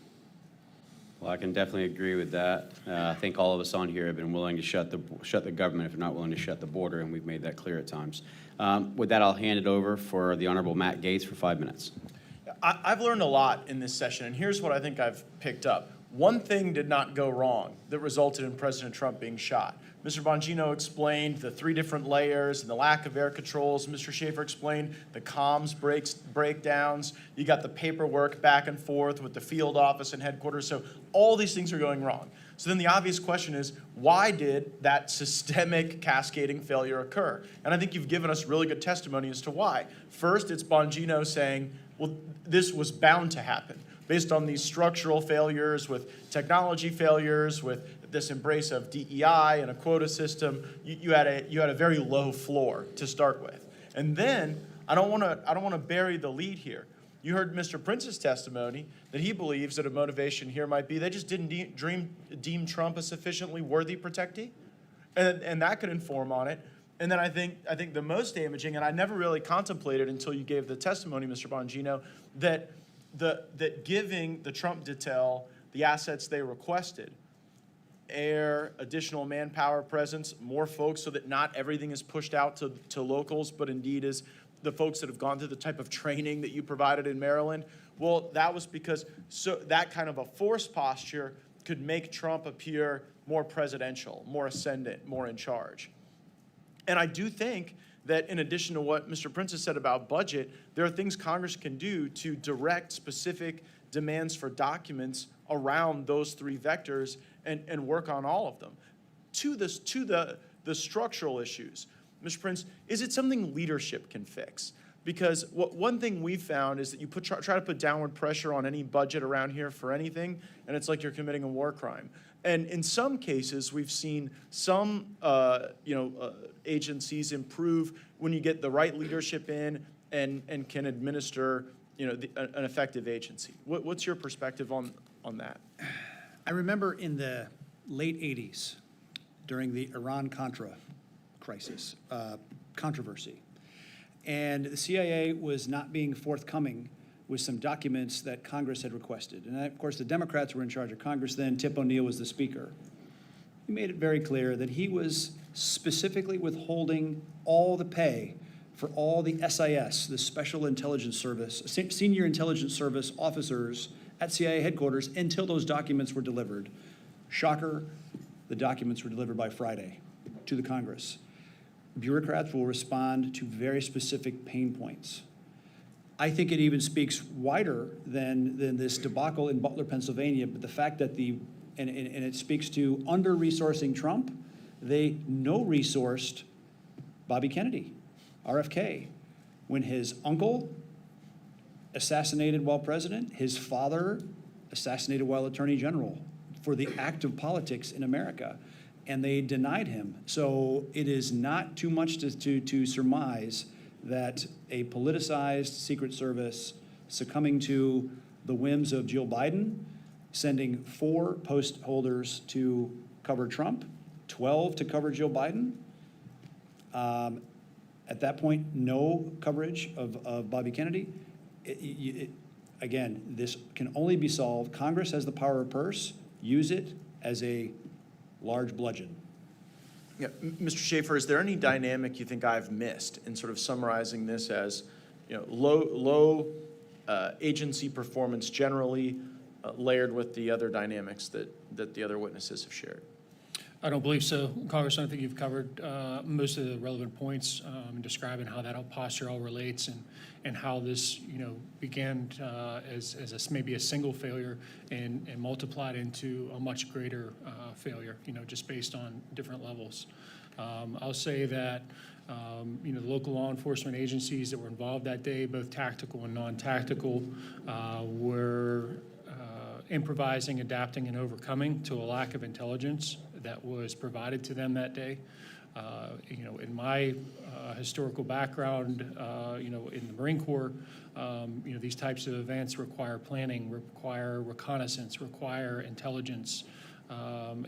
S3: Well, I can definitely agree with that. I think all of us on here have been willing to shut the government if we're not willing to shut the border, and we've made that clear at times. With that, I'll hand it over for the Honorable Matt Gaetz for 5 minutes.
S1: I've learned a lot in this session, and here's what I think I've picked up. One thing did not go wrong that resulted in President Trump being shot. Mr. Bongino explained the 3 different layers and the lack of air controls. Mr. Schaefer explained the comms breakdowns. You got the paperwork back and forth with the field office and headquarters. So all these things are going wrong. So then the obvious question is, why did that systemic cascading failure occur? And I think you've given us really good testimony as to why. First, it's Bongino saying, well, this was bound to happen based on these structural failures, with technology failures, with this embrace of DEI and a quota system. You had a very low floor to start with. And then I don't want to bury the lead here. You heard Mr. Prince's testimony that he believes that a motivation here might be they just didn't deem Trump a sufficiently worthy protectee, and that could inform on it. And then I think the most damaging, and I never really contemplated until you gave the testimony, Mr. Bongino, that giving the Trump detail the assets they requested, air, additional manpower presence, more folks, so that not everything is pushed out to locals, but indeed is the folks that have gone through the type of training that you provided in Maryland. Well, that was because that kind of a forced posture could make Trump appear more presidential, more ascendant, more in charge. And I do think that in addition to what Mr. Prince has said about budget, there are things Congress can do to direct specific demands for documents around those three vectors and work on all of them. To the structural issues, Mr. Prince, is it something leadership can fix? Because one thing we've found is that you try to put downward pressure on any budget around here for anything, and it's like you're committing a war crime. And in some cases, we've seen some agencies improve when you get the right leadership in and can administer an effective agency. What's your perspective on that?
S4: I remember in the late 80s, during the Iran-Contra crisis, controversy, and the CIA was not being forthcoming with some documents that Congress had requested. And of course, the Democrats were in charge of Congress then. Tip O'Neill was the speaker. He made it very clear that he was specifically withholding all the pay for all the SIS, the Special Intelligence Service, senior intelligence service officers at CIA headquarters until those documents were delivered. Shocker, the documents were delivered by Friday to the Congress. Bureaucrats will respond to very specific pain points. I think it even speaks wider than this debacle in Butler, Pennsylvania, but the fact that and it speaks to under-resourcing Trump. They no-resourced Bobby Kennedy, RFK, when his uncle assassinated while president, his father assassinated while attorney general for the act of politics in America. And they denied him. So it is not too much to surmise that a politicized Secret Service succumbing to the whims of Jill Biden, sending 4 post holders to cover Trump, 12 to cover Jill Biden. At that point, no coverage of Bobby Kennedy. Again, this can only be solved. Congress has the power of purse. Use it as a large bludgeon.
S1: Yeah, Mr. Schaefer, is there any dynamic you think I've missed in sort of summarizing this as, low agency performance generally layered with the other dynamics that the other witnesses have shared?
S5: I don't believe so, Congressman. I think you've covered most of the relevant points describing how that posture all relates and how this, began as maybe a single failure and multiplied into a much greater failure, just based on different levels. I'll say that, the local law enforcement agencies that were involved that day, both tactical and non-tactical, were improvising, adapting, and overcoming to a lack of intelligence that was provided to them that day. In my historical background, in the Marine Corps, these types of events require planning, require reconnaissance, require intelligence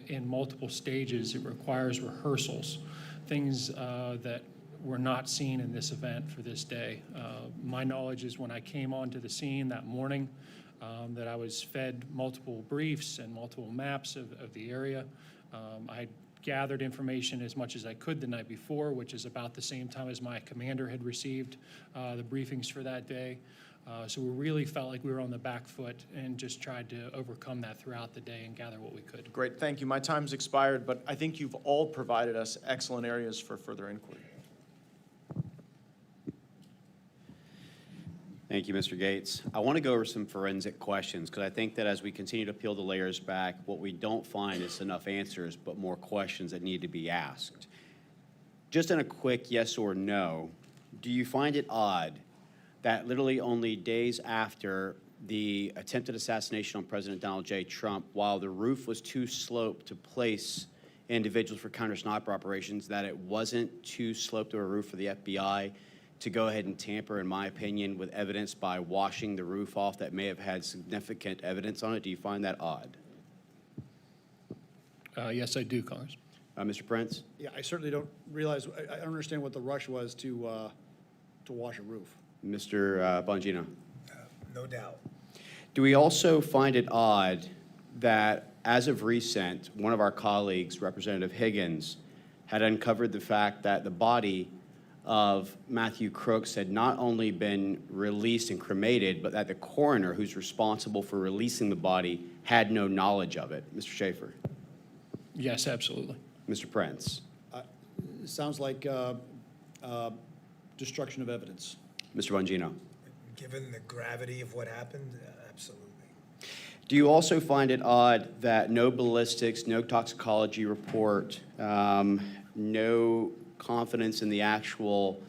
S5: in multiple stages. It requires rehearsals, things that were not seen in this event for this day. My knowledge is when I came onto the scene that morning, that I was fed multiple briefs and multiple maps of the area. I gathered information as much as I could the night before, which is about the same time as my commander had received the briefings for that day. So we really felt like we were on the back foot and just tried to overcome that throughout the day and gather what we could.
S1: Great, thank you. My time's expired, but I think you've all provided us excellent areas for further inquiry.
S3: Thank you, Mr. Gates. I want to go over some forensic questions because I think that as we continue to peel the layers back, what we don't find is enough answers, but more questions that need to be asked. Just in a quick yes or no, do you find it odd that literally only days after the attempted assassination on President Donald J. Trump, while the roof was too sloped to place individuals for counter-sniper operations, that it wasn't too sloped to a roof for the FBI to go ahead and tamper, in my opinion, with evidence by washing the roof off that may have had significant evidence on it? Do you find that odd?
S5: Yes, I do, Congress.
S3: Mr. Prince?
S4: Yeah, I certainly don't realize, I don't understand what the rush was to wash a roof.
S3: Mr. Bongino?
S2: No doubt.
S3: Do we also find it odd that, as of recent, one of our colleagues, Representative Higgins, had uncovered the fact that the body of Matthew Crooks had not only been released and cremated, but that the coroner who's responsible for releasing the body had no knowledge of it. Mr. Schaefer.
S5: Yes, absolutely.
S3: Mr. Prince.
S4: It sounds like destruction of evidence.
S3: Mr. Bongino.
S2: Given the gravity of what happened, absolutely.
S3: Do you also find it odd that no ballistics, no toxicology report, no confidence in the actual,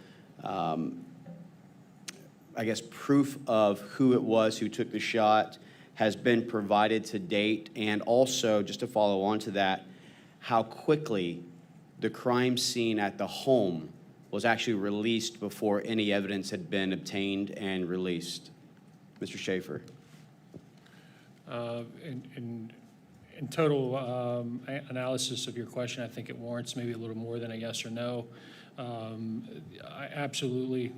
S3: I guess, proof of who it was who took the shot has been provided to date? And also, just to follow on to that, how quickly the crime scene at the home was actually released before any evidence had been obtained and released? Mr. Schaefer.
S5: In total analysis of your question, I think it warrants maybe a little more than a yes or no. I absolutely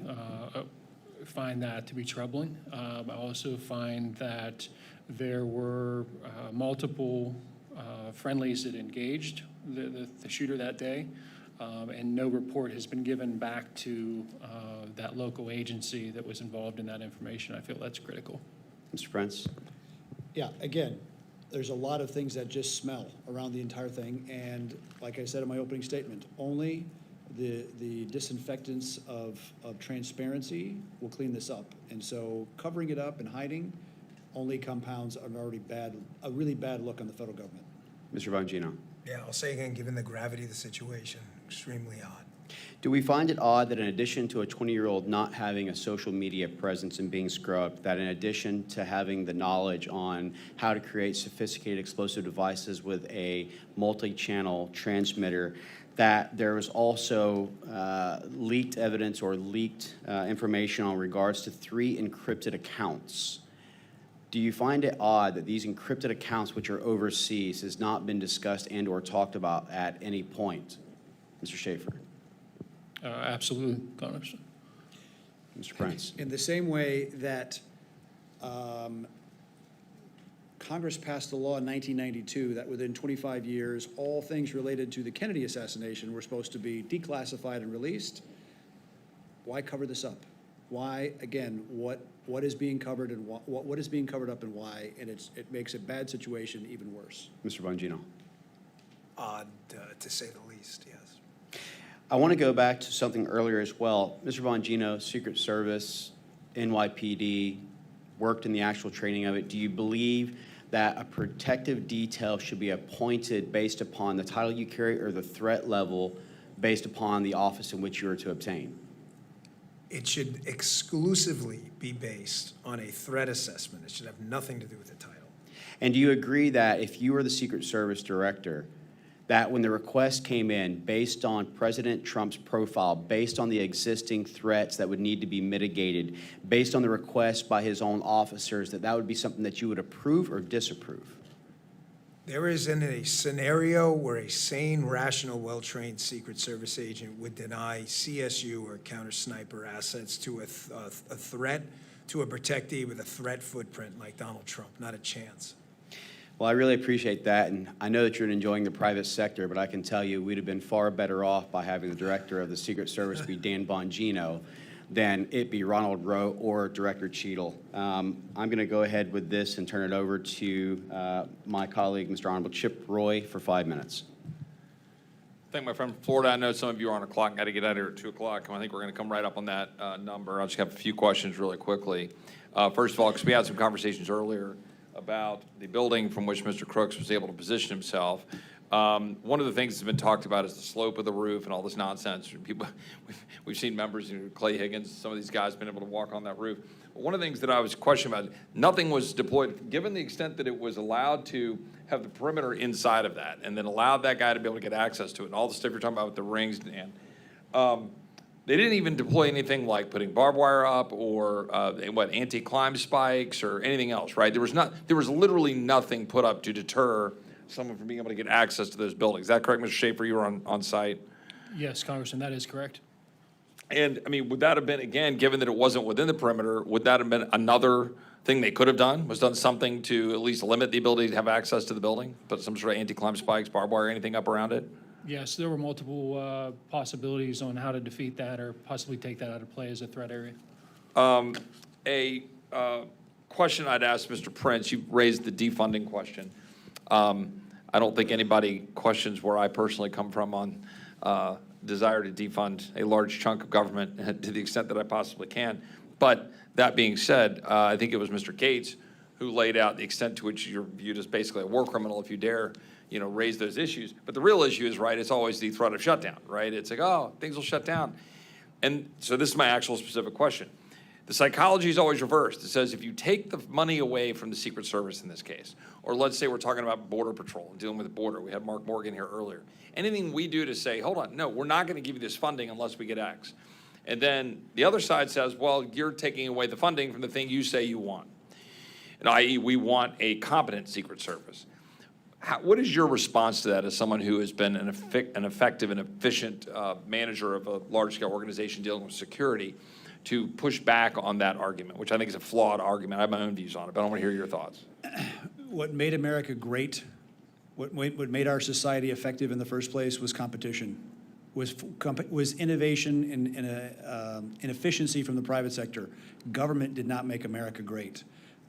S5: find that to be troubling. I also find that there were multiple friendlies that engaged the shooter that day, and no report has been given back to that local agency that was involved in that information. I feel that's critical.
S3: Mr. Prince.
S4: Yeah, again, there's a lot of things that just smell around the entire thing, and like I said in my opening statement, only the disinfectants of transparency will clean this up. And so covering it up and hiding only compounds an already a really bad look on the federal government.
S3: Mr. Bongino.
S2: Yeah, I'll say again, given the gravity of the situation, extremely odd.
S3: Do we find it odd that in addition to a 20-year-old not having a social media presence and being scrubbed, that in addition to having the knowledge on how to create sophisticated explosive devices with a multi-channel transmitter, that there was also leaked evidence or leaked information on regards to 3 encrypted accounts? Do you find it odd that these encrypted accounts, which are overseas, has not been discussed and or talked about at any point? Mr. Schaefer.
S5: Absolutely, Congressman.
S3: Mr. Prince.
S4: In the same way that Congress passed a law in 1992 that within 25 years, all things related to the Kennedy assassination were supposed to be declassified and released, why cover this up? Why, again, what is being covered and what is being covered up and why? And it makes a bad situation even worse.
S3: Mr. Bongino.
S2: Odd, to say the least, yes.
S3: I want to go back to something earlier as well. Mr. Bongino, Secret Service, NYPD, worked in the actual training of it. Do you believe that a protective detail should be appointed based upon the title you carry or the threat level based upon the office in which you are to obtain?
S2: It should exclusively be based on a threat assessment. It should have nothing to do with the title.
S3: And do you agree that if you were the Secret Service director, that when the request came in based on President Trump's profile, based on the existing threats that would need to be mitigated, based on the request by his own officers, that would be something that you would approve or disapprove?
S2: There isn't a scenario where a sane, rational, well-trained Secret Service agent would deny CSU or counter-sniper assets to a threat, to a protectee with a threat footprint like Donald Trump. Not a chance.
S3: Well, I really appreciate that, and I know that you're enjoying the private sector, but I can tell you we'd have been far better off by having the director of the Secret Service be Dan Bongino than it be Ronald Rowe or Director Cheadle. I'm going to go ahead with this and turn it over to my colleague, Mr. Honorable Chip Roy, for 5 minutes.
S6: Thank my friend from Florida. I know some of you are on a clock. Got to get out of here at 2 o'clock. I think we're going to come right up on that number. I'll just have a few questions really quickly. First of all, because we had some conversations earlier about the building from which Mr. Crooks was able to position himself. One of the things that's been talked about is the slope of the roof and all this nonsense. People, we've seen members, Clay Higgins, some of these guys been able to walk on that roof. But one of the things that I was questioning about, nothing was deployed, given the extent that it was allowed to have the perimeter inside of that, and then allowed that guy to be able to get access to it, and all the stuff you're talking about with the rings, and they didn't even deploy anything like putting barbed wire up or anti-climb spikes or anything else, right? There was literally nothing put up to deter someone from being able to get access to those buildings. Is that correct, Mr. Schaefer? You were on site?
S5: Yes, Congressman, that is correct.
S6: And, I mean, would that have been, again, given that it wasn't within the perimeter, would that have been another thing they could have done? Was done something to at least limit the ability to have access to the building? Put some sort of anti-climb spikes, barbed wire, anything up around it?
S5: Yes, there were multiple possibilities on how to defeat that or possibly take that out of play as a threat area.
S6: A question I'd ask Mr. Prince, you raised the defunding question. I don't think anybody questions where I personally come from on desire to defund a large chunk of government to the extent that I possibly can. But that being said, I think it was Mr. Gates who laid out the extent to which you're viewed as basically a war criminal if you dare, raise those issues. But the real issue is, right, it's always the threat of shutdown, right? It's like, oh, things will shut down. And so this is my actual specific question. The psychology is always reversed. It says if you take the money away from the Secret Service in this case, or let's say we're talking about Border Patrol, dealing with the border. We had Mark Morgan here earlier. Anything we do to say, hold on, no, we're not going to give you this funding unless we get X. And then the other side says, well, you're taking away the funding from the thing you say you want. And i.e., we want a competent Secret Service. What is your response to that as someone who has been an effective and efficient manager of a large-scale organization dealing with security, to push back on that argument, which I think is a flawed argument? I have my own views on it, but I want to hear your thoughts.
S4: What made America great, what made our society effective in the first place was competition, was innovation and efficiency from the private sector. Government did not make America great.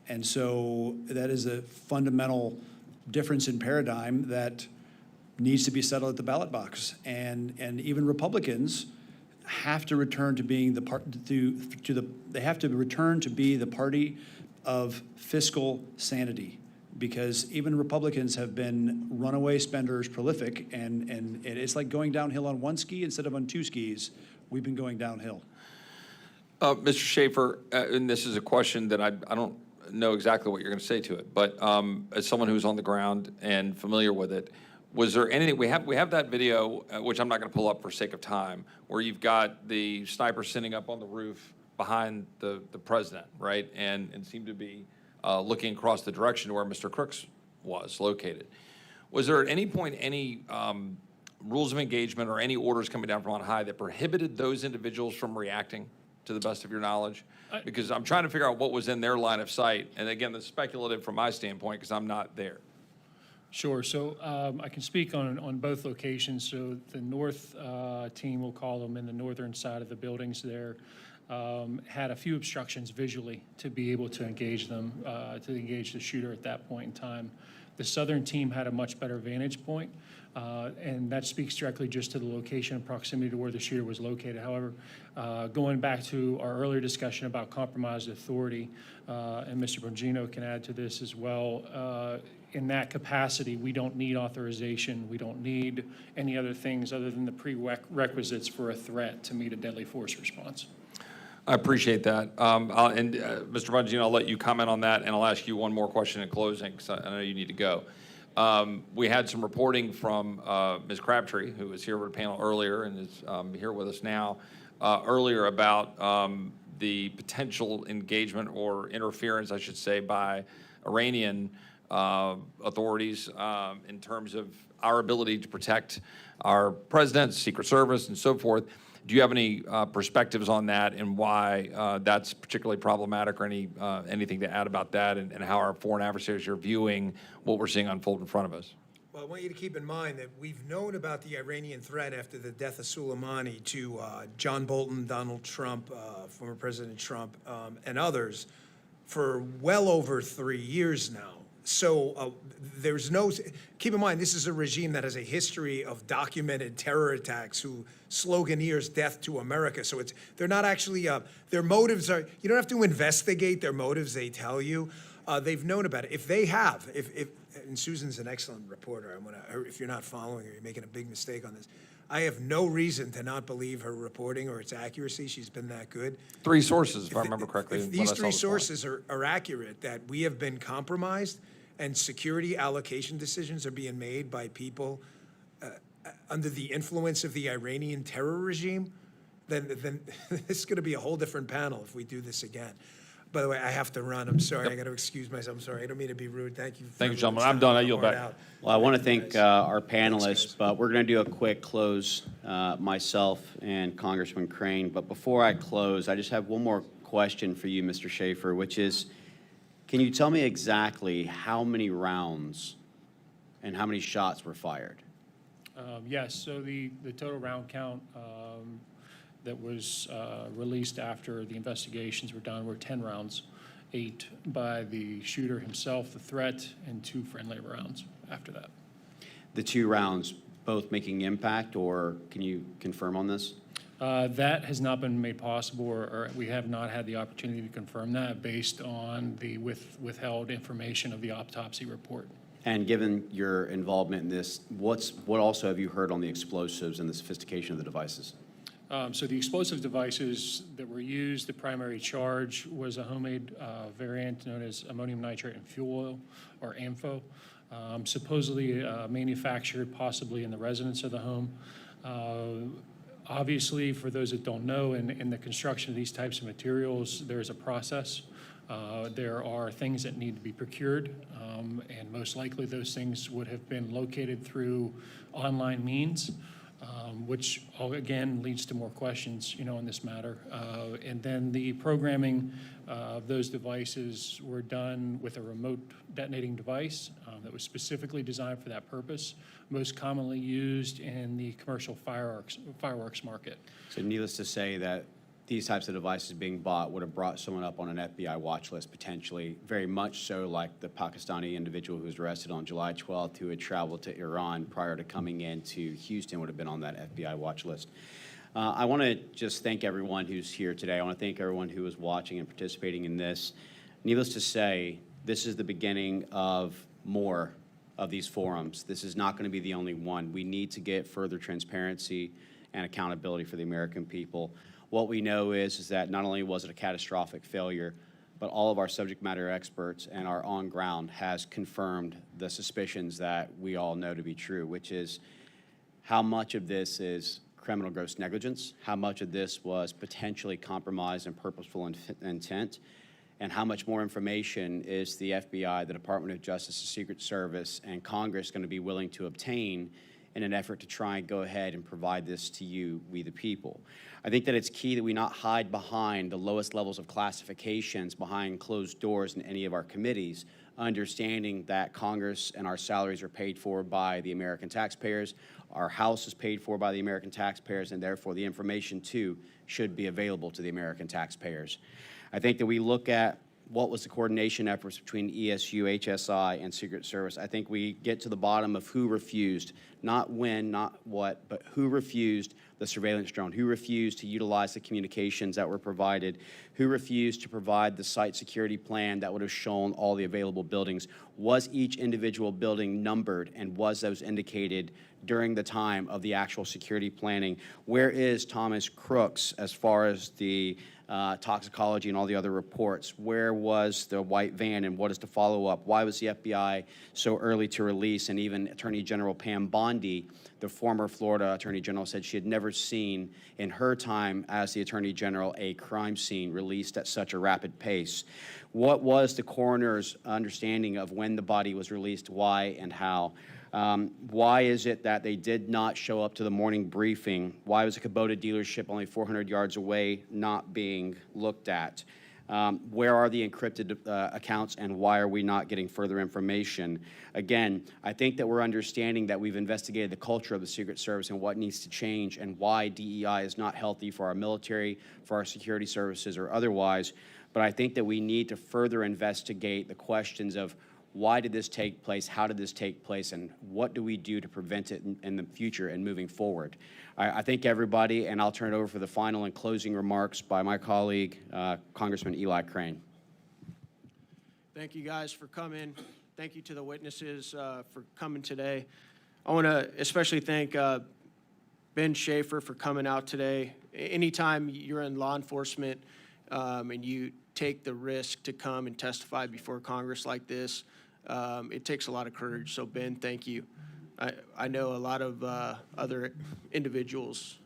S4: And so that is a fundamental difference in paradigm that needs to be settled at the ballot box. And even Republicans have to return to being they have to return to be the party of fiscal sanity, because even Republicans have been runaway spenders, prolific, and it's like going downhill on one ski instead of on two skis. We've been going downhill.
S6: Mr. Schaefer, and this is a question that I don't know exactly what you're going to say to it, but as someone who's on the ground and familiar with it, was there anything, we have that video, which I'm not going to pull up for sake of time, where you've got the sniper sitting up on the roof behind the president, right, and seemed to be looking across the direction where Mr. Crooks was located. Was there at any point any rules of engagement or any orders coming down from on high that prohibited those individuals from reacting, to the best of your knowledge? Because I'm trying to figure out what was in their line of sight, and again, that's speculative from my standpoint because I'm not there.
S5: Sure. So I can speak on both locations. So the north team, we'll call them, in the northern side of the buildings there, had a few obstructions visually to be able to engage them, to engage the shooter at that point in time. The southern team had a much better vantage point, and that speaks directly just to the location and proximity to where the shooter was located. However, going back to our earlier discussion about compromised authority, and Mr. Bongino can add to this as well, in that capacity, we don't need authorization. We don't need any other things other than the prerequisites for a threat to meet a deadly force response.
S6: I appreciate that. Mr. Bongino, I'll let you comment on that, and I'll ask you one more question in closing, because I know you need to go. We had some reporting from Ms. Crabtree, who was here with the panel earlier and is here with us now, earlier about the potential engagement or interference, I should say, by Iranian authorities in terms of our ability to protect our president, Secret Service, and so forth. Do you have any perspectives on that and why that's particularly problematic, or anything to add about that, and how our foreign adversaries are viewing what we're seeing unfold in front of us?
S2: Well, I want you to keep in mind that we've known about the Iranian threat after the death of Soleimani to John Bolton, Donald Trump, former President Trump, and others for well over 3 years now. So there's no, keep in mind, this is a regime that has a history of documented terror attacks who sloganeers death to America. So they're not actually, their motives are, you don't have to investigate their motives, they tell you. They've known about it. If they have, and Susan's an excellent reporter, if you're not following her, you're making a big mistake on this. I have no reason to not believe her reporting or its accuracy. She's been that good.
S6: 3 sources, if I remember correctly.
S2: If these 3 sources are accurate, that we have been compromised and security allocation decisions are being made by people under the influence of the Iranian terror regime, then it's going to be a whole different panel if we do this again. By the way, I have to run. I'm sorry. I got to excuse myself. I'm sorry. I don't mean to be rude. Thank you.
S6: Thank you, gentlemen. I'm done. I yield back.
S3: Well, I want to thank our panelists, but we're going to do a quick close, myself and Congressman Crane. But before I close, I just have one more question for you, Mr. Schaefer, which is, can you tell me exactly how many rounds and how many shots were fired?
S5: Yes, so the total round count that was released after the investigations were done were 10 rounds, 8 by the shooter himself, the threat, and 2 friendly rounds after that.
S3: The 2 rounds both making impact, or can you confirm on this?
S5: That has not been made possible, or we have not had the opportunity to confirm that based on the withheld information of the autopsy report.
S3: And given your involvement in this, what also have you heard on the explosives and the sophistication of the devices?
S5: So the explosive devices that were used, the primary charge was a homemade variant known as ammonium nitrate and fuel oil, or AMFO, supposedly manufactured possibly in the residence of the home. Obviously, for those that don't know, in the construction of these types of materials, there's a process. There are things that need to be procured, and most likely those things would have been located through online means, which again leads to more questions, in this matter. And then the programming of those devices were done with a remote detonating device that was specifically designed for that purpose, most commonly used in the commercial fireworks market.
S3: So needless to say that these types of devices being bought would have brought someone up on an FBI watch list potentially, very much so like the Pakistani individual who was arrested on July 12th who had traveled to Iran prior to coming into Houston would have been on that FBI watch list. I want to just thank everyone who's here today. I want to thank everyone who is watching and participating in this. Needless to say, this is the beginning of more of these forums. This is not going to be the only one. We need to get further transparency and accountability for the American people. What we know is that not only was it a catastrophic failure, but all of our subject matter experts and our on-ground has confirmed the suspicions that we all know to be true, which is how much of this is criminal gross negligence, how much of this was potentially compromised and purposeful intent, and how much more information is the FBI, the Department of Justice, the Secret Service, and Congress going to be willing to obtain in an effort to try and go ahead and provide this to you, we the people. I think that it's key that we not hide behind the lowest levels of classifications behind closed doors in any of our committees, understanding that Congress and our salaries are paid for by the American taxpayers, our House is paid for by the American taxpayers, and therefore the information too should be available to the American taxpayers. I think that we look at what was the coordination efforts between ESU, HSI, and Secret Service. I think we get to the bottom of who refused, not when, not what, but who refused the surveillance drone, who refused to utilize the communications that were provided, who refused to provide the site security plan that would have shown all the available buildings. Was each individual building numbered, and was those indicated during the time of the actual security planning? Where is Thomas Crooks as far as the toxicology and all the other reports? Where was the white van, and what is the follow-up? Why was the FBI so early to release? And even Attorney General Pam Bondi, the former Florida Attorney General, said she had never seen in her time as the Attorney General a crime scene released at such a rapid pace. What was the coroner's understanding of when the body was released, why and how? Why is it that they did not show up to the morning briefing? Why was a Kubota dealership only 400 yards away not being looked at? Where are the encrypted accounts, and why are we not getting further information? Again, I think that we're understanding that we've investigated the culture of the Secret Service and what needs to change, and why DEI is not healthy for our military, for our security services, or otherwise. But I think that we need to further investigate the questions of why did this take place, how did this take place, and what do we do to prevent it in the future and moving forward? I thank everybody, and I'll turn it over for the final and closing remarks by my colleague, Congressman Eli Crane.
S11: Thank you guys for coming. Thank you to the witnesses for coming today. I want to especially thank Ben Schaefer for coming out today. Anytime you're in law enforcement and you take the risk to come and testify before Congress like this, it takes a lot of courage. So Ben, thank you. I know a lot of other individuals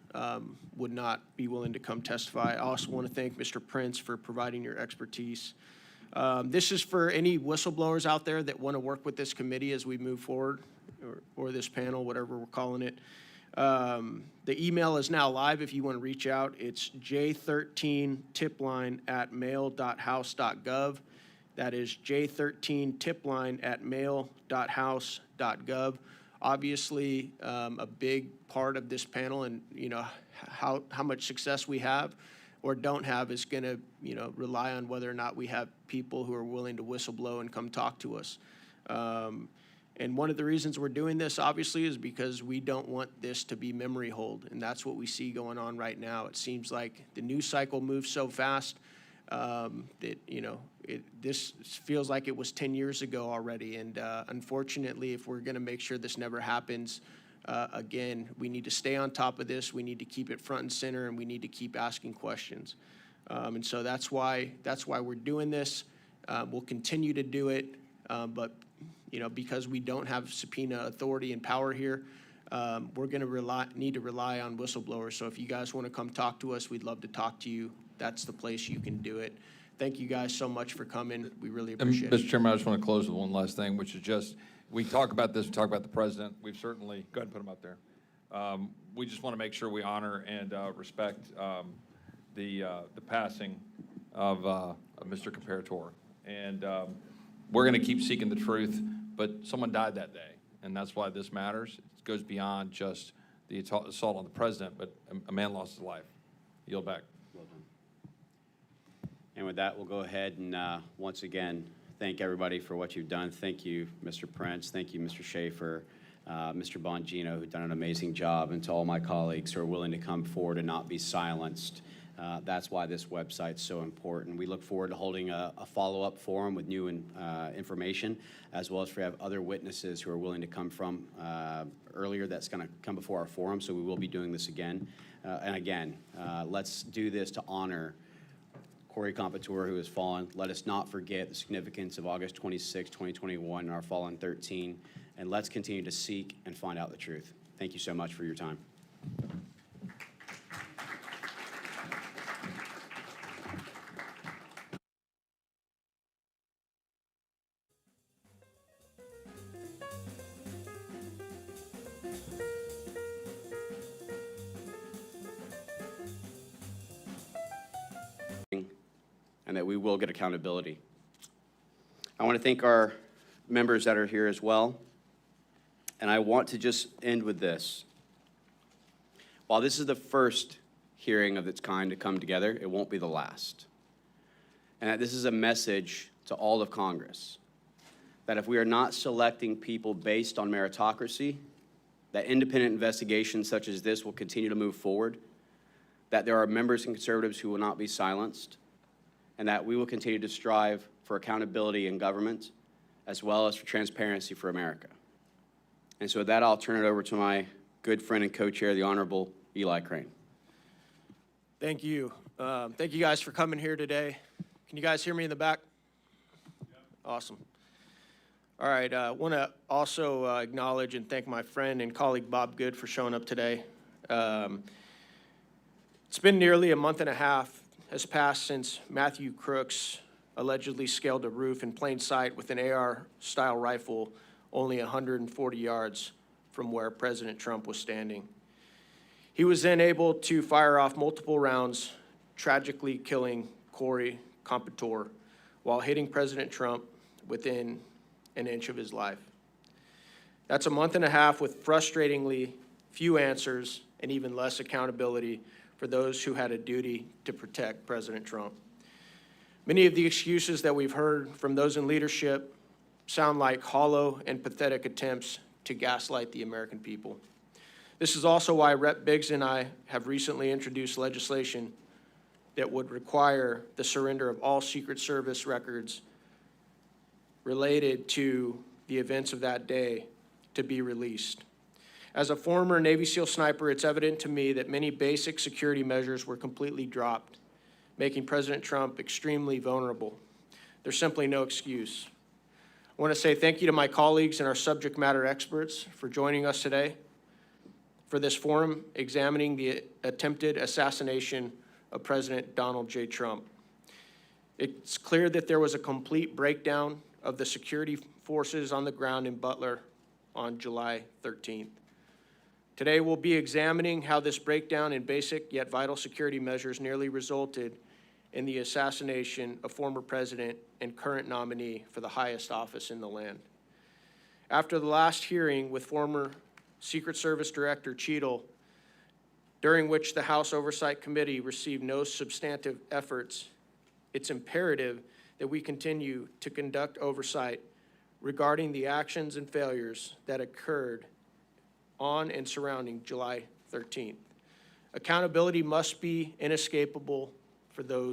S11: would not be willing to come testify. I also want to thank Mr. Prince for providing your expertise. This is for any whistleblowers out there that want to work with this committee as we move forward, or this panel, whatever we're calling it. The email is now live if you want to reach out. It's j13tipline@mail.house.gov. That is j13tipline@mail.house.gov. Obviously, a big part of this panel and, you know, how much success we have or don't have is going to, you know, rely on whether or not we have people who are willing to whistleblow and come talk to us. And one of the reasons we're doing this, obviously, is because we don't want this to be memory hold, and that's what we see going on right now. It seems like the news cycle moves so fast that, you know, this feels like it was 10 years ago already, and unfortunately, if we're going to make sure this never happens again, we need to stay on top of this, we need to keep it front and center, and we need to keep asking questions. And so that's why we're doing this. We'll continue to do it, but you know, because we don't have subpoena authority and power here, we're going to need to rely on whistleblowers. So if you guys want to come talk to us, we'd love to talk to you. That's the place you can do it. Thank you guys so much for coming. We really appreciate it.
S6: Mr. Chairman, I just want to close with one last thing, which is just, we talk about this, we talk about the president. We've certainly, go ahead and put him up there. We just want to make sure we honor and respect the passing of Mr. Comparator. And we're going to keep seeking the truth, but someone died that day, and that's why this matters. It goes beyond just the assault on the president, but a man lost his life. Yield back.
S3: Well done. And with that, we'll go ahead and once again thank everybody for what you've done. Thank you, Mr. Prince. Thank you, Mr. Schaefer, Mr. Bongino, who've done an amazing job, and to all my colleagues who are willing to come forward and not be silenced. That's why this website's so important. We look forward to holding a follow-up forum with new information, as well as if we have other witnesses who are willing to come from earlier that's going to come before our forum, so we will be doing this again. And again, let's do this to honor Corey Comparator, who has fallen. Let us not forget the significance of August 26, 2021, and our fallen 13, and let's continue to seek and find out the truth. Thank you so much for your time. And that we will get accountability. I want to thank our members that are here as well. And I want to just end with this. While this is the first hearing of its kind to come together, it won't be the last. And that this is a message to all of Congress, that if we are not selecting people based on meritocracy, that independent investigations such as this will continue to move forward, that there are members and conservatives who will not be silenced, and that we will continue to strive for accountability in government, as well as for transparency for America. And so with that, I'll turn it over to my good friend and co-chair, the Honorable Eli Crane.
S11: Thank you. Thank you guys for coming here today. Can you guys hear me in the back? Awesome. All right, I want to also acknowledge and thank my friend and colleague Bob Good for showing up today. It's been nearly a month and a half has passed since Matthew Crooks allegedly scaled a roof in plain sight with an AR-style rifle only 140 yards from where President Trump was standing. He was then able to fire off multiple rounds, tragically killing Corey Comparator while hitting President Trump within an inch of his life. That's a month and a half with frustratingly few answers and even less accountability for those who had a duty to protect President Trump. Many of the excuses that we've heard from those in leadership sound like hollow and pathetic attempts to gaslight the American people. This is also why Rep. Biggs and I have recently introduced legislation that would require the surrender of all Secret Service records related to the events of that day to be released. As a former Navy SEAL sniper, it's evident to me that many basic security measures were completely dropped, making President Trump extremely vulnerable. There's simply no excuse. I want to say thank you to my colleagues and our subject matter experts for joining us today for this forum examining the attempted assassination of President Donald J. Trump. It's clear that there was a complete breakdown of the security forces on the ground in Butler on July 13th. Today, we'll be examining how this breakdown in basic yet vital security measures nearly resulted in the assassination of former president and current nominee for the highest office in the land. After the last hearing with former Secret Service Director Cheadle, during which the House Oversight Committee received no substantive efforts, it's imperative that we continue to conduct oversight regarding the actions and failures that occurred on and surrounding July 13th. Accountability must be inescapable for those